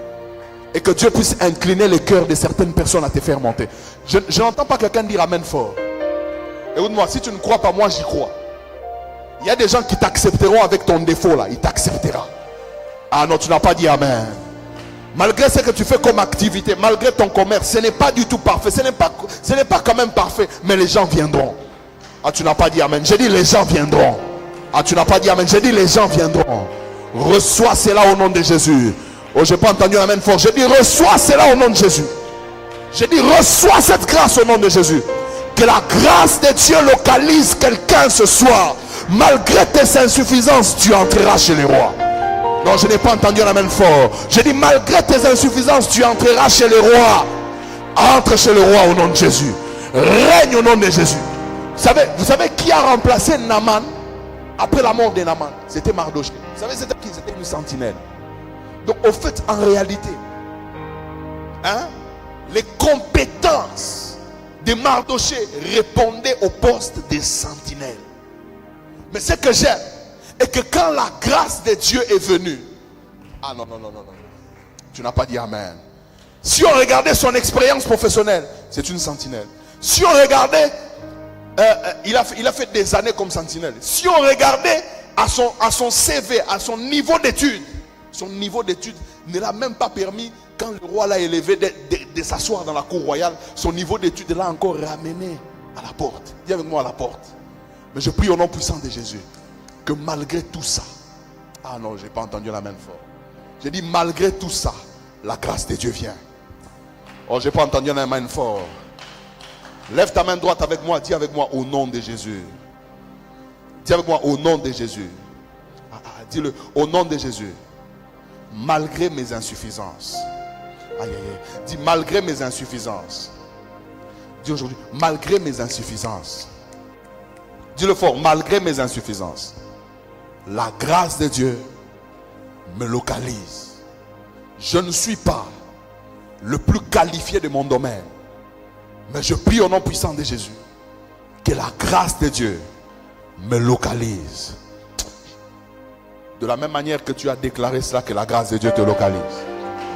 Et que Dieu puisse incliner le cœur de certaines personnes à te faire monter. Je n'entends pas quelqu'un dire amen fort. Écoute-moi, si tu ne crois pas, moi j'y crois. Il y a des gens qui t'accepteront avec ton défaut là. Il t'acceptera. Ah non, tu n'as pas dit amen. Malgré ce que tu fais comme activité, malgré ton commerce, ce n'est pas du tout parfait. Ce n'est pas quand même parfait. Mais les gens viendront. Ah, tu n'as pas dit amen. J'ai dit les gens viendront. Ah, tu n'as pas dit amen. J'ai dit les gens viendront. Reçois cela au nom de Jésus. Oh, je n'ai pas entendu un amen fort. J'ai dit reçois cela au nom de Jésus. J'ai dit reçois cette grâce au nom de Jésus. Que la grâce de Dieu localise quelqu'un ce soir. Malgré tes insuffisances, tu entreras chez les rois. Non, je n'ai pas entendu un amen fort. J'ai dit malgré tes insuffisances, tu entreras chez les rois. Entre chez le roi au nom de Jésus. Règne au nom de Jésus. Vous savez qui a remplacé Naaman après la mort de Naaman? C'était Mardochée. Vous savez c'était qui? C'était une sentinelle. Donc au fait, en réalité, les compétences de Mardochée répondaient au poste des sentinelles. Mais ce que j'aime est que quand la grâce de Dieu est venue, ah non, tu n'as pas dit amen. Si on regardait son expérience professionnelle, c'est une sentinelle. Si on regardait, il a fait des années comme sentinelle. Si on regardait à son CV, à son niveau d'études, son niveau d'études ne l'a même pas permis, quand le roi l'a élevé, de s'asseoir dans la cour royale. Son niveau d'études l'a encore ramené à la porte. Dis avec moi à la porte. Mais je prie au nom puissant de Jésus que malgré tout ça, ah non, je n'ai pas entendu la main fort. J'ai dit malgré tout ça, la grâce de Dieu vient. Oh, je n'ai pas entendu la main fort. Lève ta main droite avec moi, dis avec moi au nom de Jésus. Dis avec moi au nom de Jésus. Dis-le au nom de Jésus. Malgré mes insuffisances. Aïe, aïe, aïe. Dis malgré mes insuffisances. Dis aujourd'hui, malgré mes insuffisances. Dis-le fort, malgré mes insuffisances. La grâce de Dieu me localise. Je ne suis pas le plus qualifié de mon domaine. Mais je prie au nom puissant de Jésus que la grâce de Dieu me localise. De la même manière que tu as déclaré cela, que la grâce de Dieu te localise.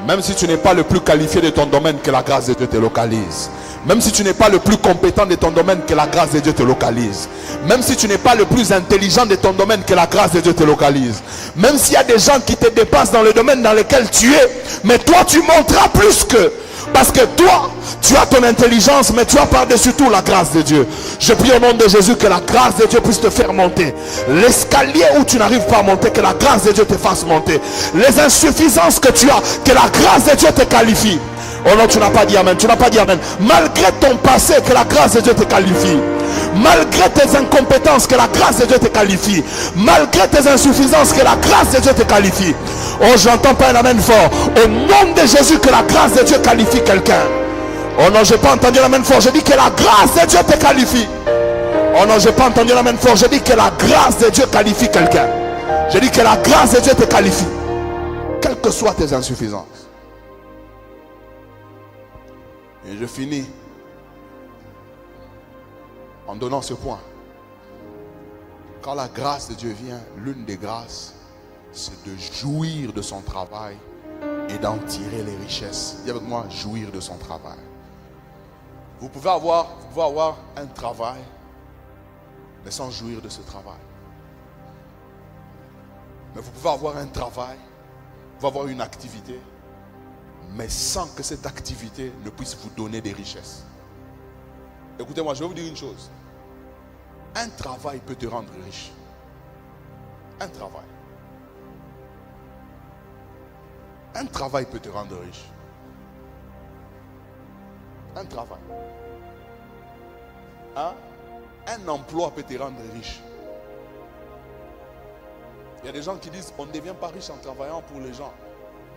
Même si tu n'es pas le plus qualifié de ton domaine, que la grâce de Dieu te localise. Même si tu n'es pas le plus compétent de ton domaine, que la grâce de Dieu te localise. Même si tu n'es pas le plus intelligent de ton domaine, que la grâce de Dieu te localise. Même s'il y a des gens qui te dépassent dans le domaine dans lequel tu es, mais toi tu monteras plus qu'eux. Parce que toi, tu as ton intelligence, mais tu as par-dessus tout la grâce de Dieu. Je prie au nom de Jésus que la grâce de Dieu puisse te faire monter. L'escalier où tu n'arrives pas à monter, que la grâce de Dieu te fasse monter. Les insuffisances que tu as, que la grâce de Dieu te qualifie. Oh non, tu n'as pas dit amen, tu n'as pas dit amen. Malgré ton passé, que la grâce de Dieu te qualifie. Malgré tes incompétences, que la grâce de Dieu te qualifie. Malgré tes insuffisances, que la grâce de Dieu te qualifie. Oh, je n'entends pas un amen fort. Au nom de Jésus, que la grâce de Dieu qualifie quelqu'un. Oh non, je n'ai pas entendu l'amen fort. Je dis que la grâce de Dieu te qualifie. Oh non, je n'ai pas entendu l'amen fort. Je dis que la grâce de Dieu qualifie quelqu'un. Je dis que la grâce de Dieu te qualifie. Quelles que soient tes insuffisances. Et je finis en donnant ce point. Quand la grâce de Dieu vient, l'une des grâces, c'est de jouir de son travail et d'en tirer les richesses. Dis avec moi, jouir de son travail. Vous pouvez avoir un travail, mais sans jouir de ce travail. Mais vous pouvez avoir un travail, vous pouvez avoir une activité, mais sans que cette activité ne puisse vous donner des richesses. Écoutez-moi, je vais vous dire une chose. Un travail peut te rendre riche. Un travail. Un travail peut te rendre riche. Un travail. Un emploi peut te rendre riche. Il y a des gens qui disent on ne devient pas riche en travaillant pour les gens.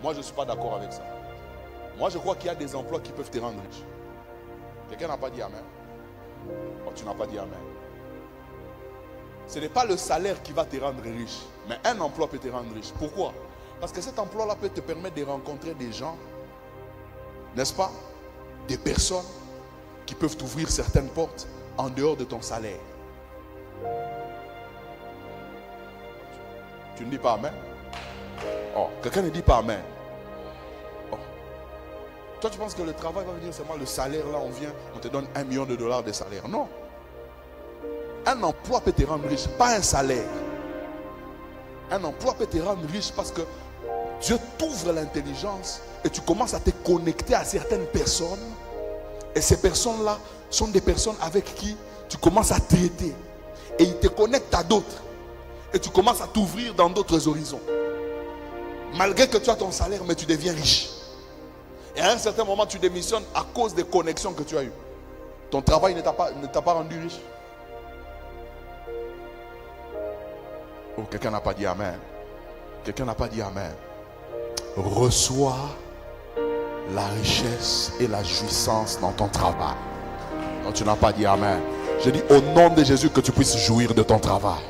Moi, je ne suis pas d'accord avec ça. Moi, je crois qu'il y a des emplois qui peuvent te rendre riche. Quelqu'un n'a pas dit amen. Oh, tu n'as pas dit amen. Ce n'est pas le salaire qui va te rendre riche, mais un emploi peut te rendre riche. Pourquoi? Parce que cet emploi-là peut te permettre de rencontrer des gens, n'est-ce pas? Des personnes qui peuvent t'ouvrir certaines portes en dehors de ton salaire. Tu ne dis pas amen? Oh, quelqu'un ne dit pas amen. Oh. Toi, tu penses que le travail va venir seulement le salaire, là, on te donne $1 million de salaire. Non. Un emploi peut te rendre riche, pas un salaire. Un emploi peut te rendre riche parce que Dieu t'ouvre l'intelligence et tu commences à te connecter à certaines personnes. Et ces personnes-là sont des personnes avec qui tu commences à traiter. Et ils te connectent à d'autres. Et tu commences à t'ouvrir dans d'autres horizons. Malgré que tu as ton salaire, mais tu deviens riche. Et à un certain moment, tu démissionnes à cause des connexions que tu as eues. Ton travail ne t'a pas rendu riche. Oh, quelqu'un n'a pas dit amen. Quelqu'un n'a pas dit amen. Reçois la richesse et la jouissance dans ton travail. Non, tu n'as pas dit amen. Je dis au nom de Jésus que tu puisses jouir de ton travail.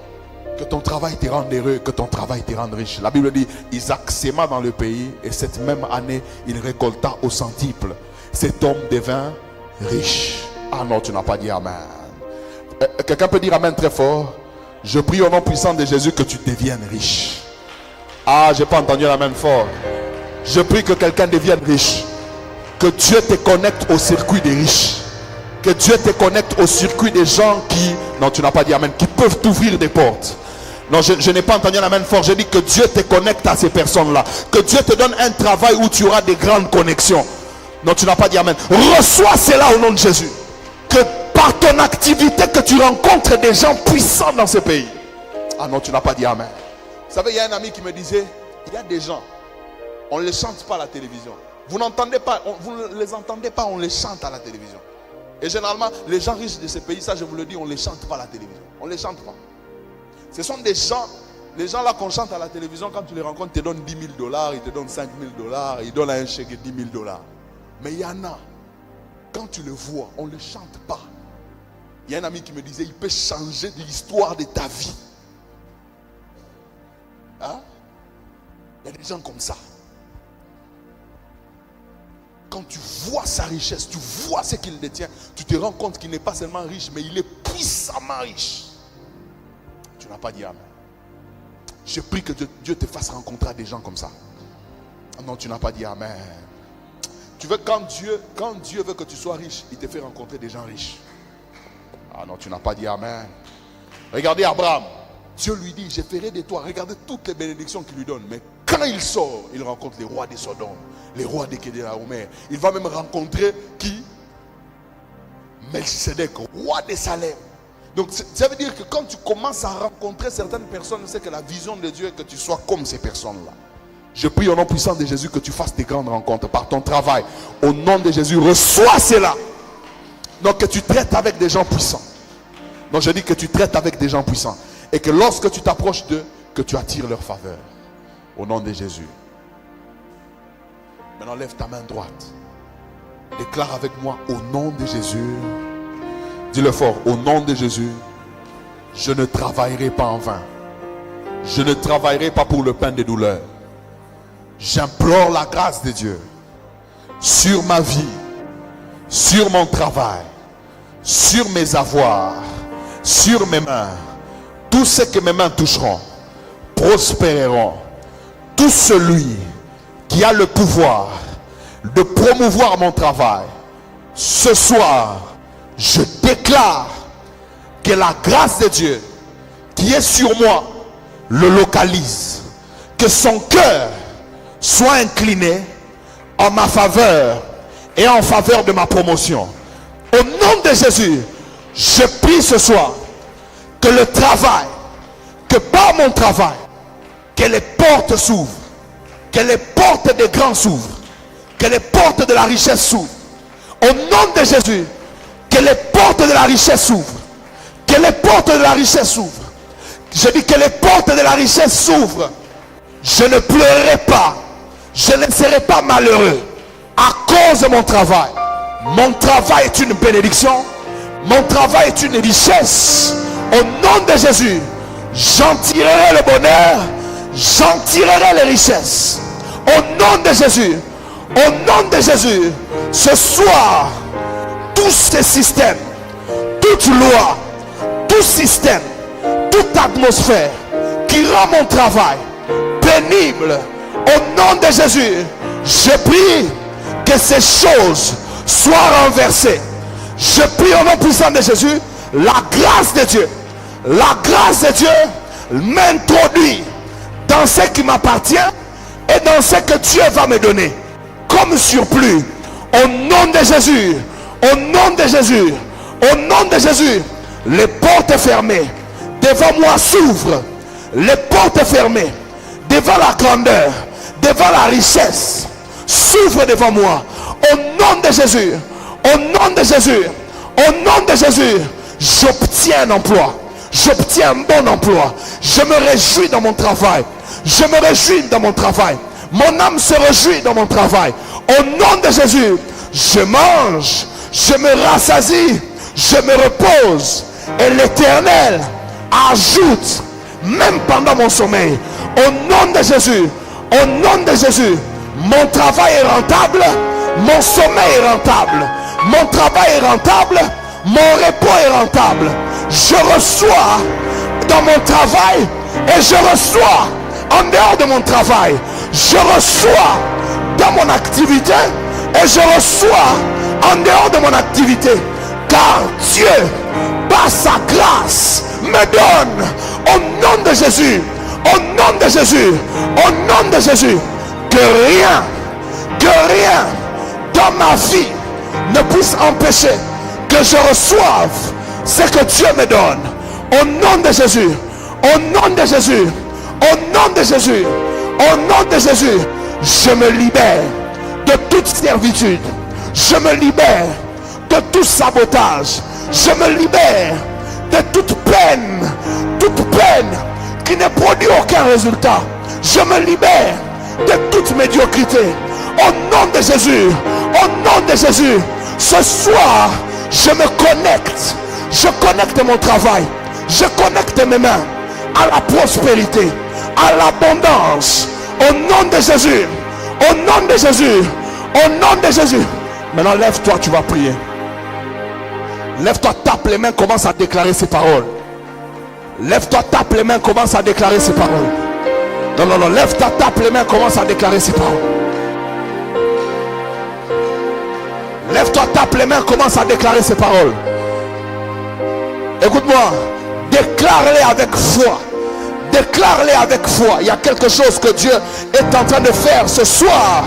Que ton travail te rende heureux, que ton travail te rende riche. La Bible dit, Isaac sema dans le pays et cette même année, il récolta au centuple. Cet homme devint riche. Ah non, tu n'as pas dit amen. Quelqu'un peut dire amen très fort. Je prie au nom puissant de Jésus que tu deviennes riche. Ah, j'ai pas entendu l'amen fort. Je prie que quelqu'un devienne riche. Que Dieu te connecte au circuit des riches. Que Dieu te connecte au circuit des gens qui, non tu n'as pas dit amen, qui peuvent t'ouvrir des portes. Non, je n'ai pas entendu l'amen fort. Je dis que Dieu te connecte à ces personnes-là. Que Dieu te donne un travail où tu auras des grandes connexions. Non, tu n'as pas dit amen. Reçois cela au nom de Jésus. Que par ton activité, que tu rencontres des gens puissants dans ce pays. Ah non, tu n'as pas dit amen. Vous savez, il y a un ami qui me disait, il y a des gens, on ne les chante pas à la télévision. Vous n'entendez pas, vous ne les entendez pas, on les chante à la télévision. Et généralement, les gens riches de ces pays, ça je vous le dis, on ne les chante pas à la télévision. On ne les chante pas. Ce sont des gens, les gens là qu'on chante à la télévision, quand tu les rencontres, ils te donnent $10 000, ils te donnent $5 000, ils donnent un chèque de $10 000. Mais il y en a, quand tu le vois, on ne le chante pas. Il y a un ami qui me disait, il peut changer l'histoire de ta vie. Hein? Il y a des gens comme ça. Quand tu vois sa richesse, tu vois ce qu'il détient, tu te rends compte qu'il n'est pas seulement riche, mais il est puissamment riche. Tu n'as pas dit amen. Je prie que Dieu te fasse rencontrer des gens comme ça. Non, tu n'as pas dit amen. Tu veux quand Dieu veut que tu sois riche, il te fait rencontrer des gens riches. Ah non, tu n'as pas dit amen. Regardez Abraham. Dieu lui dit, je ferai de toi. Regardez toutes les bénédictions qu'il lui donne. Mais quand il sort, il rencontre les rois de Sodome, les rois de Kedélaomer. Il va même rencontrer qui? Melchisedec, roi de Salem. Donc ça veut dire que quand tu commences à rencontrer certaines personnes, c'est que la vision de Dieu est que tu sois comme ces personnes-là. Je prie au nom puissant de Jésus que tu fasses des grandes rencontres par ton travail. Au nom de Jésus, reçois cela. Donc que tu traites avec des gens puissants. Donc je dis que tu traites avec des gens puissants. Et que lorsque tu t'approches d'eux, que tu attires leur faveur. Au nom de Jésus. Maintenant lève ta main droite. Déclare avec moi au nom de Jésus. Dis-le fort, au nom de Jésus. Je ne travaillerai pas en vain. Je ne travaillerai pas pour le pain des douleurs. J'implore la grâce de Dieu sur ma vie, sur mon travail, sur mes avoirs, sur mes mains. Tout ce que mes mains toucheront prospéreront. Tout celui qui a le pouvoir de promouvoir mon travail, ce soir, je déclare que la grâce de Dieu qui est sur moi le localise. Que son cœur soit incliné en ma faveur et en faveur de ma promotion. Au nom de Jésus, je prie ce soir que le travail, que par mon travail, que les portes s'ouvrent, que les portes des grands s'ouvrent, que les portes de la richesse s'ouvrent. Au nom de Jésus, que les portes de la richesse s'ouvrent, que les portes de la richesse s'ouvrent. Je dis que les portes de la richesse s'ouvrent. Je ne pleurerai pas, je ne serai pas malheureux à cause de mon travail. Mon travail est une bénédiction, mon travail est une richesse. Au nom de Jésus, j'en tirerai le bonheur, j'en tirerai les richesses. Au nom de Jésus, au nom de Jésus, ce soir, tous ces systèmes, toute loi, tout système, toute atmosphère qui rend mon travail pénible, au nom de Jésus, je prie que ces choses soient renversées. Je prie au nom puissant de Jésus, la grâce de Dieu m'introduit dans ce qui m'appartient et dans ce que Dieu va me donner comme surplus. Au nom de Jésus, au nom de Jésus, au nom de Jésus, les portes fermées devant moi s'ouvrent. Les portes fermées devant la grandeur, devant la richesse s'ouvrent devant moi. Au nom de Jésus, au nom de Jésus, au nom de Jésus, j'obtiens un emploi. J'obtiens un bon emploi. Je me réjouis dans mon travail. Je me réjouis dans mon travail. Mon âme se réjouit dans mon travail. Au nom de Jésus, je mange, je me rassasie, je me repose et l'Éternel ajoute, même pendant mon sommeil, au nom de Jésus, au nom de Jésus, mon travail est rentable, mon sommeil est rentable, mon travail est rentable, mon repos est rentable. Je reçois dans mon travail et je reçois en dehors de mon travail. Je reçois dans mon activité et je reçois en dehors de mon activité. Car Dieu, par sa grâce, me donne au nom de Jésus, au nom de Jésus, au nom de Jésus, que rien dans ma vie ne puisse empêcher que je reçoive ce que Dieu me donne. Au nom de Jésus, au nom de Jésus, au nom de Jésus, au nom de Jésus, je me libère de toute servitude. Je me libère de tout sabotage. Je me libère de toute peine qui ne produit aucun résultat. Je me libère de toute médiocrité. Au nom de Jésus, au nom de Jésus, ce soir, je me connecte. Je connecte mon travail. Je connecte mes mains à la prospérité, à l'abondance. Au nom de Jésus, au nom de Jésus, au nom de Jésus. Maintenant, lève-toi, tu vas prier. Lève-toi, tape les mains, commence à déclarer ces paroles. Lève-toi, tape les mains, commence à déclarer ces paroles. Non, lève-toi, tape les mains, commence à déclarer ces paroles. Lève-toi, tape les mains, commence à déclarer ces paroles. Écoute-moi, déclare-les avec foi. Déclare-les avec foi. Il y a quelque chose que Dieu est en train de faire ce soir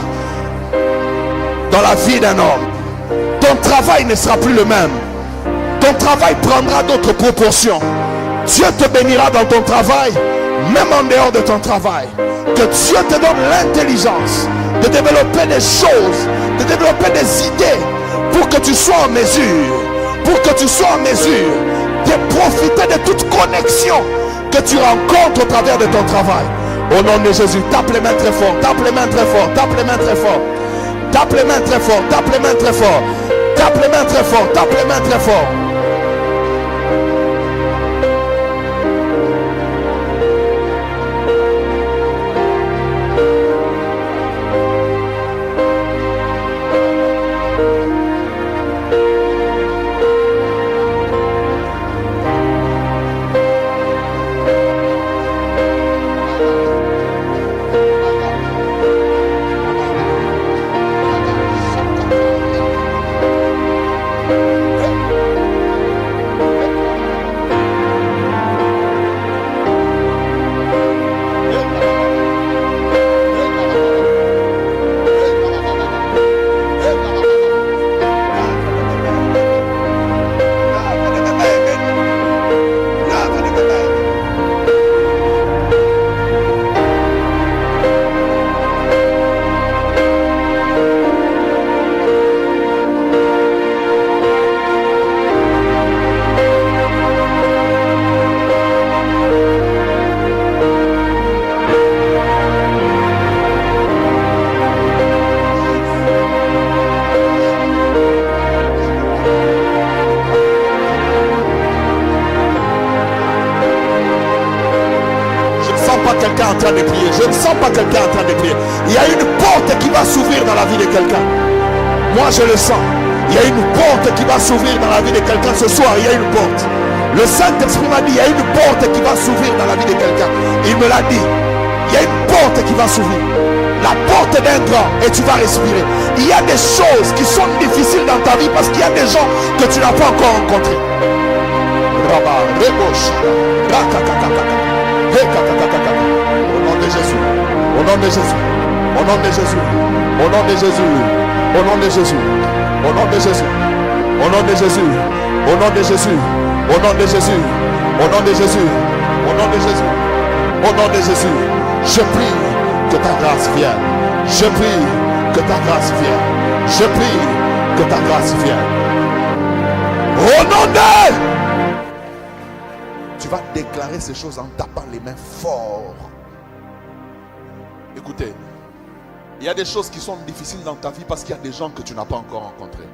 dans la vie d'un homme. Ton travail ne sera plus le même. Ton travail prendra d'autres proportions. Dieu te bénira dans ton travail, même en dehors de ton travail. Que Dieu te donne l'intelligence de développer des choses, de développer des idées pour que tu sois en mesure, de profiter de toute connexion que tu rencontres au travers de ton travail. Au nom de Jésus, tape les mains très fort, tape les mains très fort, tape les mains très fort, tape les mains très fort, tape les mains très fort, tape les mains très fort, tape les mains très fort. Je ne sens pas quelqu'un en train de prier. Il y a une porte qui va s'ouvrir dans la vie de quelqu'un. Moi je le sens. Il y a une porte qui va s'ouvrir dans la vie de quelqu'un ce soir. Il y a une porte. Le Saint-Esprit m'a dit, il y a une porte qui va s'ouvrir dans la vie de quelqu'un. Il me l'a dit. Il y a une porte qui va s'ouvrir. La porte d'un grand et tu vas respirer. Il y a des choses qui sont difficiles dans ta vie parce qu'il y a des gens que tu n'as pas encore rencontrés. Au nom de Jésus, au nom de Jésus, au nom de Jésus, au nom de Jésus, au nom de Jésus, au nom de Jésus, au nom de Jésus, au nom de Jésus, au nom de Jésus, au nom de Jésus, au nom de Jésus, au nom de Jésus, je prie que ta grâce vienne, je prie que ta grâce vienne, je prie que ta grâce vienne. Au nom de... Tu vas déclarer ces choses en tapant les mains fort. Écoutez, il y a des choses qui sont difficiles dans ta vie parce qu'il y a des gens que tu n'as pas encore rencontrés.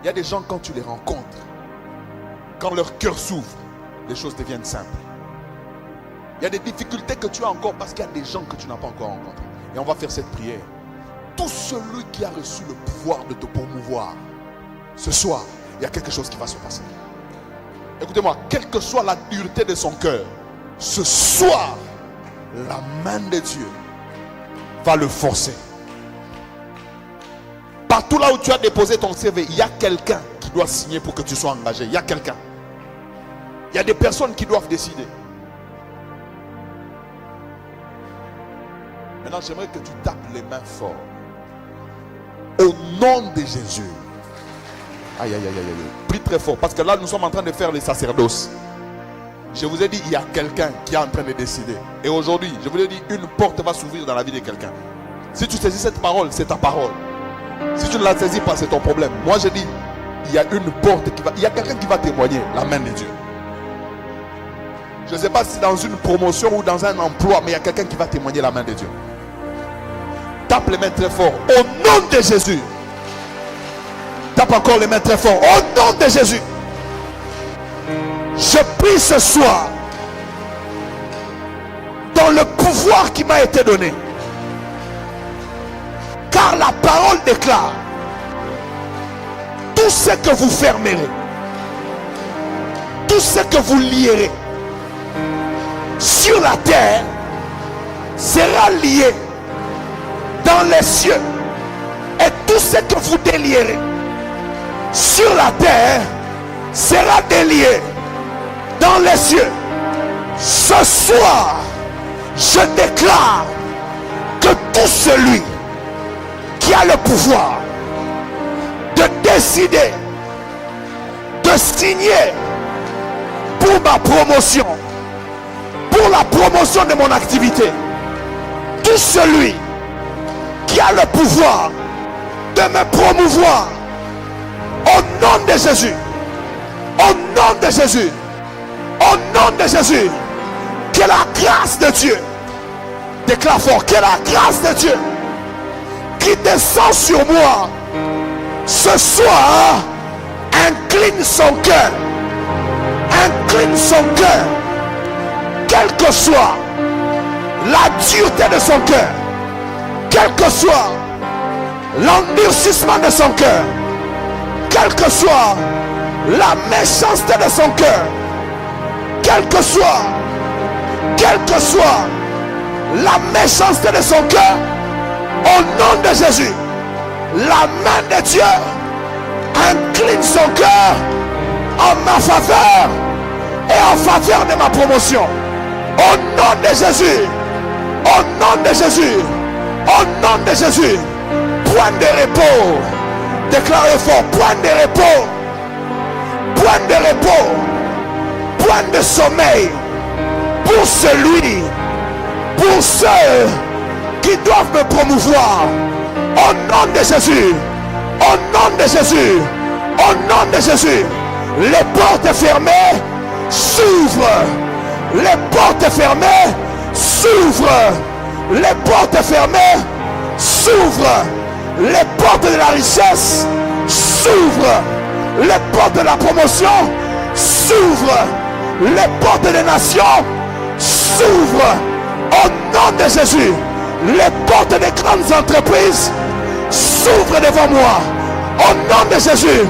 Il y a des gens, quand tu les rencontres, quand leur cœur s'ouvre, les choses deviennent simples. Il y a des difficultés que tu as encore parce qu'il y a des gens que tu n'as pas encore rencontrés. Et on va faire cette prière. Tout celui qui a reçu le pouvoir de te promouvoir, ce soir, il y a quelque chose qui va se passer. Écoutez-moi, quelle que soit la dureté de son cœur, ce soir, la main de Dieu va le forcer. Partout là où tu as déposé ton CV, il y a quelqu'un qui doit signer pour que tu sois engagé. Il y a quelqu'un. Il y a des personnes qui doivent décider. Maintenant, j'aimerais que tu tapes les mains fort. Au nom de Jésus. Aïe, aïe, aïe, aïe, aïe. Prie très fort. Parce que là, nous sommes en train de faire les sacerdoces. Je vous ai dit, il y a quelqu'un qui est en train de décider. Et aujourd'hui, je vous ai dit, une porte va s'ouvrir dans la vie de quelqu'un. Si tu saisis cette parole, c'est ta parole. Si tu ne la saisis pas, c'est ton problème. Moi, je dis, il y a une porte qui va... Il y a quelqu'un qui va témoigner la main de Dieu. Je ne sais pas si c'est dans une promotion ou dans un emploi, mais il y a quelqu'un qui va témoigner la main de Dieu. Tape les mains très fort. Au nom de Jésus. Tape encore les mains très fort. Au nom de Jésus. Je prie ce soir, dans le pouvoir qui m'a été donné, car la parole déclare, tout ce que vous fermerez, tout ce que vous lierez sur la terre sera lié dans les cieux, et tout ce que vous délierez sur la terre sera délié dans les cieux. Ce soir, je déclare que tout celui qui a le pouvoir de décider, de signer pour ma promotion, pour la promotion de mon activité, tout celui qui a le pouvoir de me promouvoir, au nom de Jésus, au nom de Jésus, au nom de Jésus, que la grâce de Dieu, déclare fort, que la grâce de Dieu qui descend sur moi ce soir incline son cœur, quelle que soit la dureté de son cœur, quel que soit l'endurcissement de son cœur, quelle que soit la méchanceté de son cœur, quelle que soit la méchanceté de son cœur, au nom de Jésus, la main de Dieu incline son cœur en ma faveur et en faveur de ma promotion. Au nom de Jésus, au nom de Jésus, au nom de Jésus, point de repos, déclarez fort, point de repos, point de repos, point de sommeil pour celui, pour ceux qui doivent me promouvoir. Au nom de Jésus, au nom de Jésus, au nom de Jésus, les portes fermées s'ouvrent, les portes fermées s'ouvrent, les portes fermées s'ouvrent, les portes de la richesse s'ouvrent, les portes de la promotion s'ouvrent, les portes des nations s'ouvrent. Au nom de Jésus, les portes des grandes entreprises s'ouvrent devant moi. Au nom de Jésus,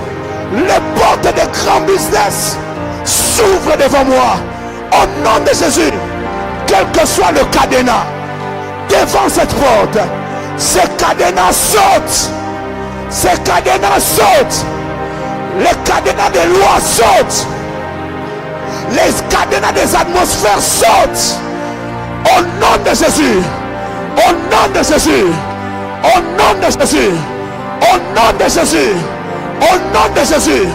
les portes des grands business s'ouvrent devant moi. Au nom de Jésus, quel que soit le cadenas devant cette porte, ces cadenas sautent. Ces cadenas sautent. Les cadenas des lois sautent. Les cadenas des atmosphères sautent. Au nom de Jésus, au nom de Jésus, au nom de Jésus, au nom de Jésus, au nom de Jésus.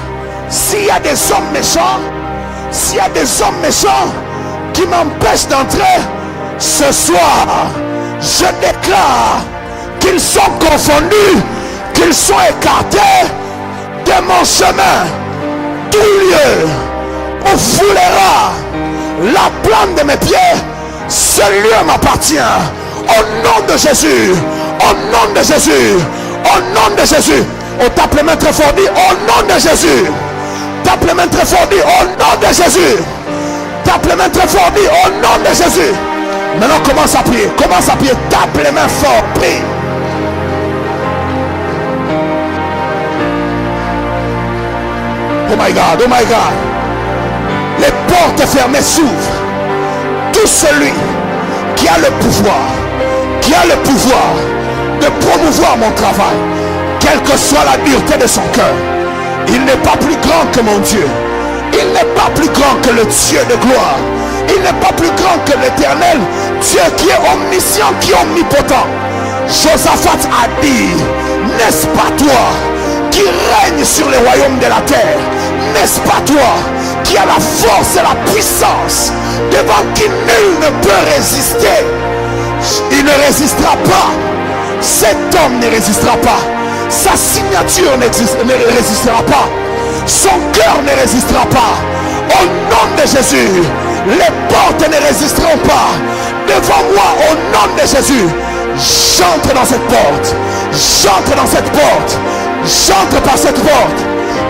S'il y a des hommes méchants, s'il y a des hommes méchants qui m'empêchent d'entrer, ce soir, je déclare qu'ils sont confondus, qu'ils sont écartés de mon chemin. Tout lieu où foulera la plante de mes pieds, ce lieu m'appartient. Au nom de Jésus, au nom de Jésus, au nom de Jésus, Oh, tape les mains très fort, dis au nom de Jésus. Tape les mains très fort, dis au nom de Jésus. Tape les mains très fort, dis au nom de Jésus. Maintenant commence à prier, tape les mains fort, prie. Oh my God, oh my God. Les portes fermées s'ouvrent. Tout celui qui a le pouvoir de promouvoir mon travail, quelle que soit la dureté de son cœur, il n'est pas plus grand que mon Dieu. Il n'est pas plus grand que le Dieu de gloire. Il n'est pas plus grand que l'Éternel, Dieu qui est omniscient, qui est omnipotent. Josaphat a dit, n'est-ce pas toi qui règne sur les royaumes de la terre? N'est-ce pas toi qui a la force et la puissance devant qui nul ne peut résister? Il ne résistera pas. Cet homme ne résistera pas. Sa signature ne résistera pas. Son cœur ne résistera pas. Au nom de Jésus, les portes ne résisteront pas. Devant moi, au nom de Jésus, j'entre dans cette porte. J'entre dans cette porte. J'entre par cette porte.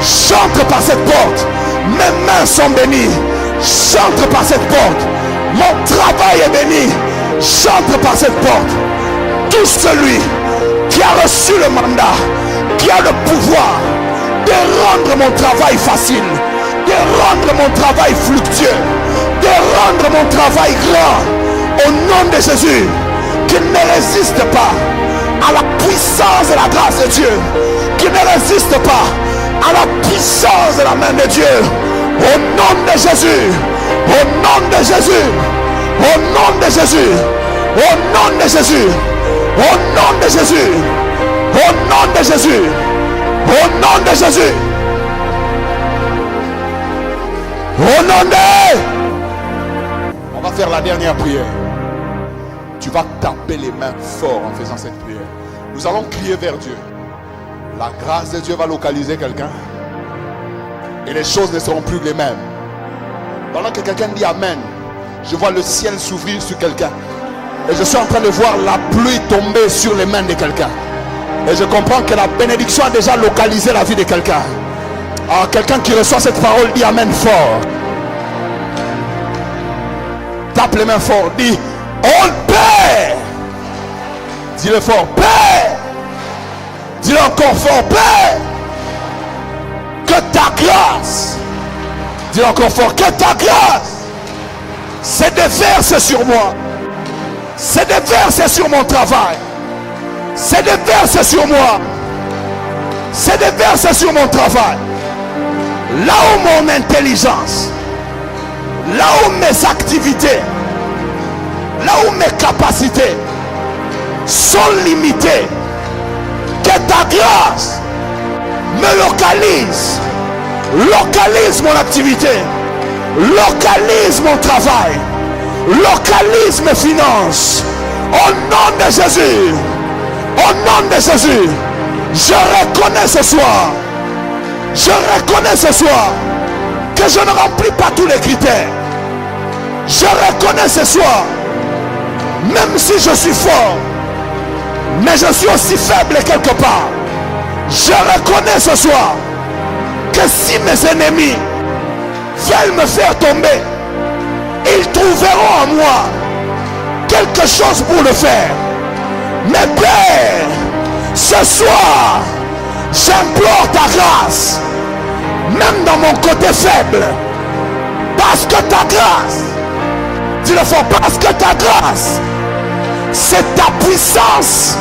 J'entre par cette porte. Mes mains sont bénies. J'entre par cette porte. Mon travail est béni. J'entre par cette porte. Tout celui qui a reçu le mandat, qui a le pouvoir de rendre mon travail facile, de rendre mon travail fructueux, de rendre mon travail grand, au nom de Jésus, qu'il ne résiste pas à la puissance et la grâce de Dieu, qu'il ne résiste pas à la puissance de la main de Dieu, au nom de Jésus, au nom de Jésus, au nom de Jésus, au nom de Jésus, au nom de Jésus, au nom de Jésus, au nom de Jésus, au nom de... On va faire la dernière prière. Tu vas taper les mains fort en faisant cette prière. Nous allons crier vers Dieu. La grâce de Dieu va localiser quelqu'un. Et les choses ne seront plus les mêmes. Pendant que quelqu'un dit Amen, je vois le ciel s'ouvrir sur quelqu'un. Et je suis en train de voir la pluie tomber sur les mains de quelqu'un. Et je comprends que la bénédiction a déjà localisé la vie de quelqu'un. Alors quelqu'un qui reçoit cette parole dit Amen fort. Tape les mains fort. Dis on paix. Dis-le fort. Paix. Dis-le encore fort. Paix. Que ta grâce. Dis-le encore fort. Que ta grâce se déverse sur moi. Se déverse sur mon travail. Se déverse sur moi. Se déverse sur mon travail. Là où mon intelligence, là où mes activités, là où mes capacités sont limitées, que ta grâce me localise. Localise mon activité. Localise mon travail. Localise mes finances. Au nom de Jésus. Au nom de Jésus. Je reconnais ce soir. Je reconnais ce soir que je ne remplis pas tous les critères. Je reconnais ce soir, même si je suis fort, mais je suis aussi faible quelque part. Je reconnais ce soir que si mes ennemis veulent me faire tomber, ils trouveront en moi quelque chose pour le faire. Mais Père, ce soir, j'implore ta grâce, même dans mon côté faible, parce que ta grâce, dis-le fort, parce que ta grâce, c'est ta puissance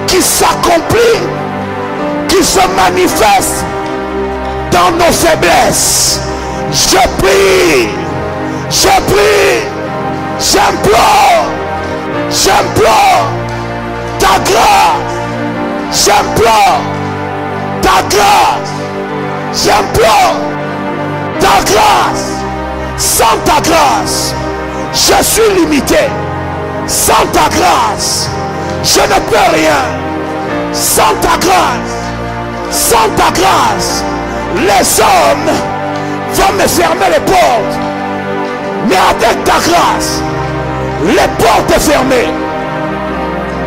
qui s'accomplit, qui se manifeste dans nos faiblesses. Je prie, j'implore ta grâce, j'implore ta grâce, j'implore ta grâce. Sans ta grâce, je suis limité. Sans ta grâce, je ne peux rien. Sans ta grâce, les hommes vont me fermer les portes. Mais avec ta grâce, les portes fermées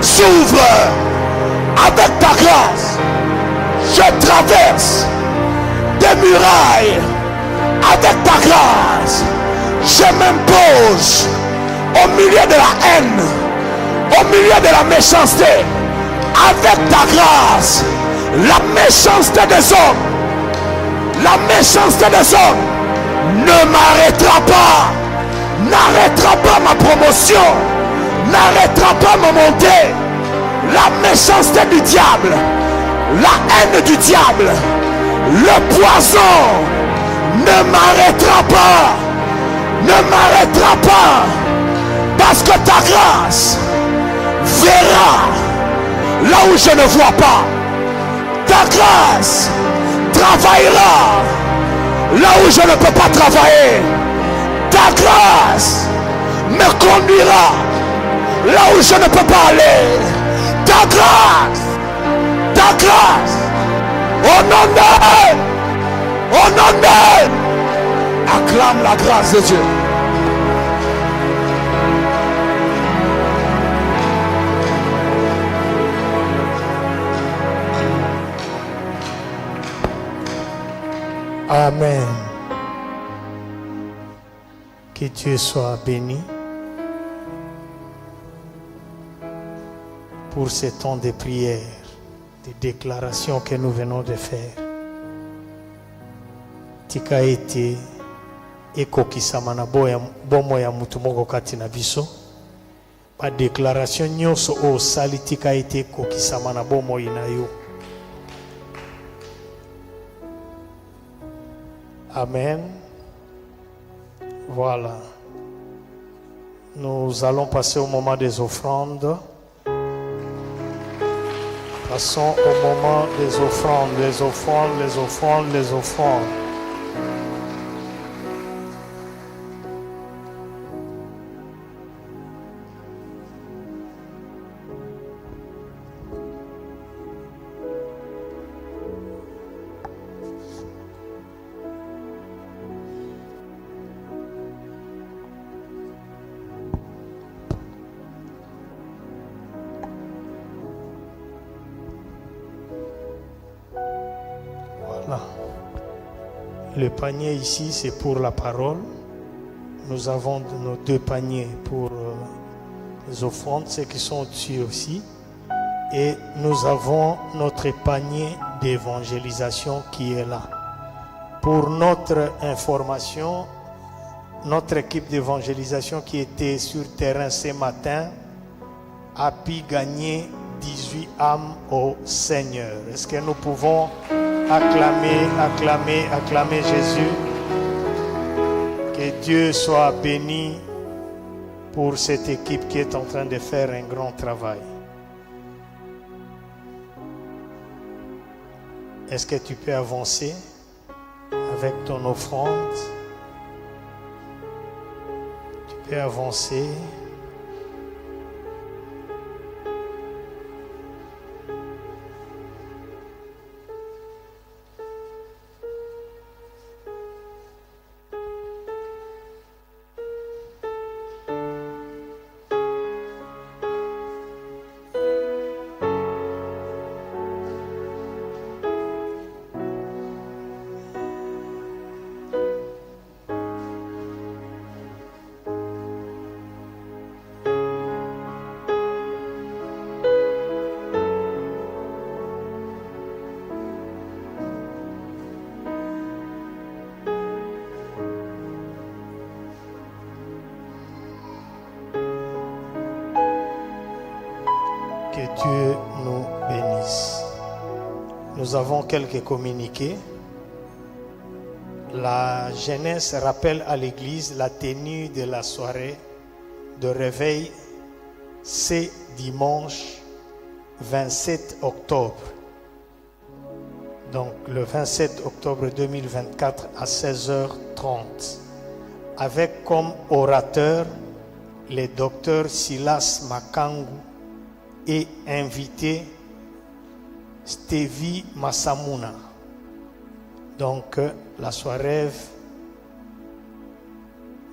s'ouvrent. Avec ta grâce, Je traverse des murailles avec ta grâce. Je m'impose au milieu de la haine, au milieu de la méchanceté. Avec ta grâce, la méchanceté des hommes, la méchanceté des hommes ne m'arrêtera pas, n'arrêtera pas ma promotion, n'arrêtera pas ma montée. La méchanceté du diable, la haine du diable, le poison ne m'arrêtera pas, ne m'arrêtera pas, parce que ta grâce verra là où je ne vois pas. Ta grâce travaillera là où je ne peux pas travailler. Ta grâce me conduira là où je ne peux pas aller. Ta grâce, au nom de, acclame la grâce de Dieu. Amen. Que Dieu soit béni pour ce temps de prière, de déclaration que nous venons de faire. Tika ete ekokisama na bomo ya mutu moko kati na biso. Ba déclaration nyonso o sali tika ete ekokisama na bomo ina yo. Amen. Voilà. Nous allons passer au moment des offrandes. Passons au moment des offrandes, les offrandes, les offrandes, les offrandes. Le panier ici, c'est pour la parole. Nous avons nos deux paniers pour les offrandes, ceux qui sont au-dessus aussi. Et nous avons notre panier d'évangélisation qui est là. Pour notre information, notre équipe d'évangélisation qui était sur terrain ce matin a pu gagner 18 âmes au Seigneur. Est-ce que nous pouvons acclamer Jésus? Que Dieu soit béni pour cette équipe qui est en train de faire un grand travail. Est-ce que tu peux avancer avec ton offrande? Tu peux avancer. Que Dieu nous bénisse. Nous avons quelques communiqués. La jeunesse rappelle à l'église la tenue de la soirée de réveil ce dimanche 27 octobre. Donc le 27 octobre 2024 à 16h30. Avec comme orateur le docteur Silas Makangu et invité Stevie Masamuna. Donc la soirée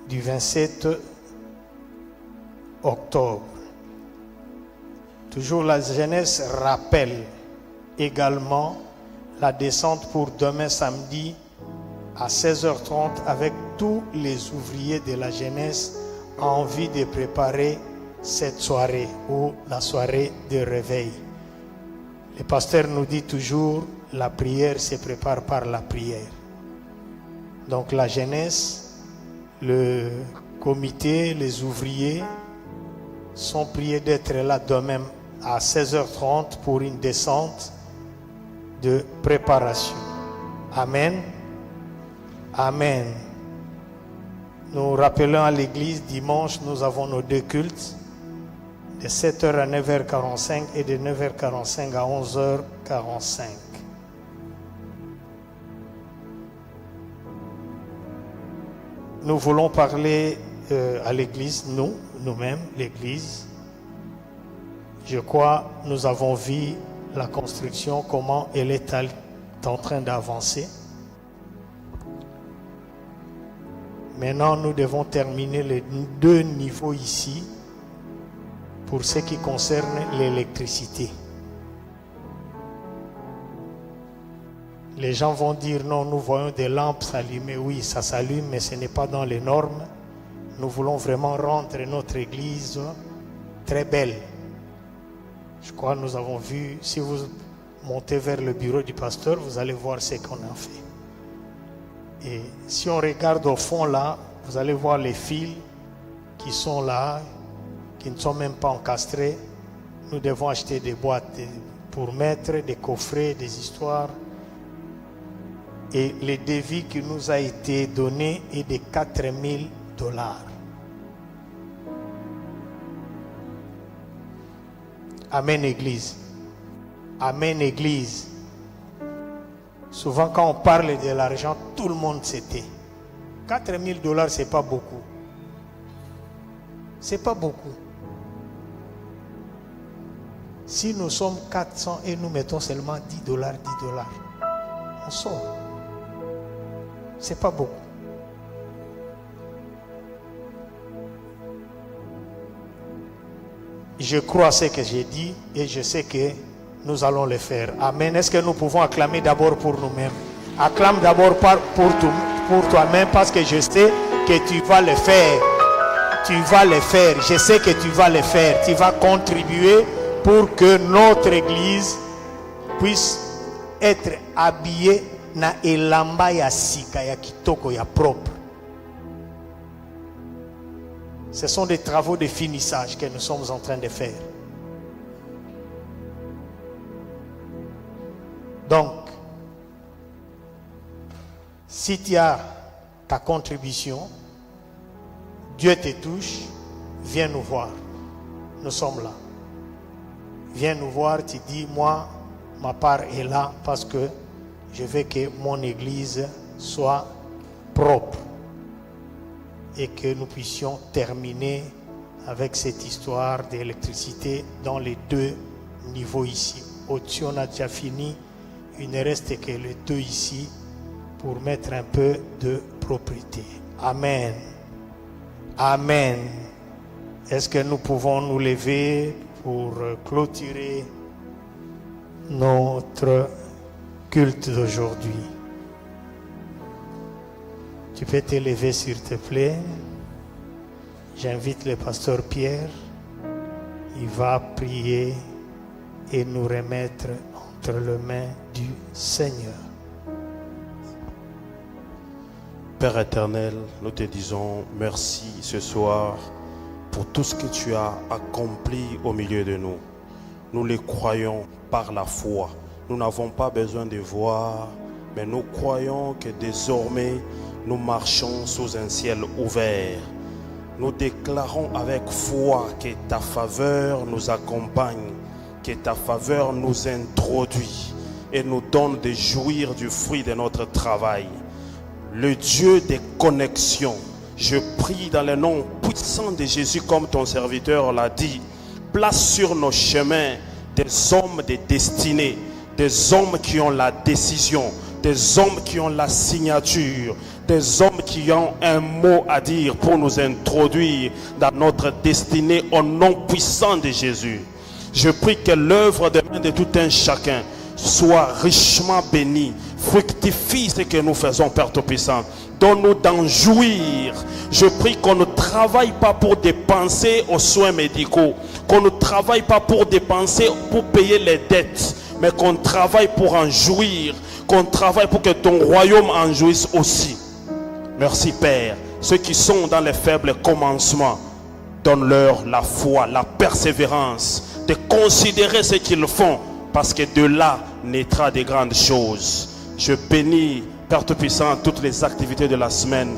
du 27 octobre. Toujours la jeunesse rappelle également la descente pour demain samedi à 16h30 avec tous les ouvriers de la jeunesse en envie de préparer cette soirée ou la soirée de réveil. Le pasteur nous dit toujours, la prière se prépare par la prière. Donc la jeunesse, le comité, les ouvriers sont priés d'être là demain à 16h30 pour une descente de préparation. Amen. Amen. Nous rappelons à l'église, dimanche, nous avons nos 2 cultes, de 7h à 9h45 et de 9h45 à 11h45. Nous voulons parler à l'église, nous-mêmes, l'église. Je crois nous avons vu la construction, comment elle est en train d'avancer. Maintenant, nous devons terminer les 2 niveaux ici pour ce qui concerne l'électricité. Les gens vont dire non, nous voyons des lampes s'allumer. Oui, ça s'allume, mais ce n'est pas dans les normes. Nous voulons vraiment rendre notre église très belle. Je crois que nous avons vu, si vous montez vers le bureau du pasteur, vous allez voir ce qu'on a fait. Et si on regarde au fond là, vous allez voir les fils qui sont là, qui ne sont même pas encastrés. Nous devons acheter des boîtes pour mettre des coffrets, des histoires. Et le devis qui nous a été donné est de $4,000. Amen, Église. Amen, Église. Souvent, quand on parle de l'argent, tout le monde s'était. $4,000, c'est pas beaucoup. C'est pas beaucoup. Si nous sommes 400 et nous mettons seulement $10, on sort. C'est pas beaucoup. Je crois à ce que j'ai dit et je sais que nous allons le faire. Amen. Est-ce que nous pouvons acclamer d'abord pour nous-mêmes? Acclame d'abord pour toi-même parce que je sais que tu vas le faire. Tu vas le faire. Je sais que tu vas le faire. Tu vas contribuer pour que notre église puisse être habillée na elamba ya sika ya kitoko ya propre. Ce sont des travaux de finissage que nous sommes en train de faire. Donc, si tu as ta contribution, Dieu te touche, viens nous voir. Nous sommes là. Viens nous voir, tu dis, moi, ma part est là parce que je veux que mon église soit propre et que nous puissions terminer avec cette histoire d'électricité dans les 2 niveaux ici. Au-dessus, on a déjà fini. Il ne reste que les 2 ici pour mettre un peu de propriété. Amen. Amen. Est-ce que nous pouvons nous lever pour clôturer notre culte d'aujourd'hui? Tu peux te lever s'il te plaît. J'invite le pasteur Pierre. Il va prier et nous remettre entre les mains du Seigneur. Père éternel, nous te disons merci ce soir pour tout ce que tu as accompli au milieu de nous. Nous le croyons par la foi. Nous n'avons pas besoin de voir, mais nous croyons que désormais nous marchons sous un ciel ouvert. Nous déclarons avec foi que ta faveur nous accompagne, que ta faveur nous introduit et nous donne de jouir du fruit de notre travail. Le Dieu des connexions, je prie dans le nom puissant de Jésus, comme ton serviteur l'a dit, place sur nos chemins des hommes de destinée, des hommes qui ont la décision, des hommes qui ont la signature, des hommes qui ont un mot à dire pour nous introduire dans notre destinée au nom puissant de Jésus. Je prie que l'œuvre de main de tout un chacun sois richement béni. Fructifie ce que nous faisons, Père Tout-Puissant. Donne-nous d'en jouir. Je prie qu'on ne travaille pas pour dépenser aux soins médicaux, qu'on ne travaille pas pour dépenser, pour payer les dettes, mais qu'on travaille pour en jouir, qu'on travaille pour que ton royaume en jouisse aussi. Merci Père. Ceux qui sont dans les faibles commencements, donne-leur la foi, la persévérance, de considérer ce qu'ils font, parce que de là naîtra des grandes choses. Je bénis, Père Tout-Puissant, toutes les activités de la semaine,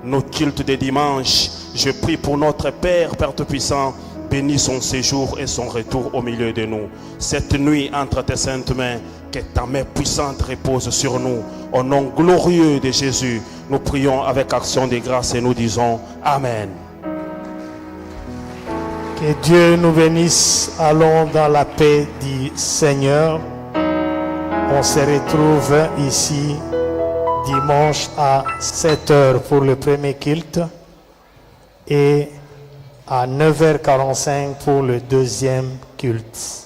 nos cultes de dimanche. Je prie pour notre Père, Père Tout-Puissant, bénis son séjour et son retour au milieu de nous. Cette nuit, entre tes saintes mains, que ta main puissante repose sur nous. Au nom glorieux de Jésus, nous prions avec action de grâce et nous disons Amen. Que Dieu nous bénisse. Allons dans la paix du Seigneur. On se retrouve ici dimanche à 7h pour le premier culte et à 9h45 pour le deuxième culte.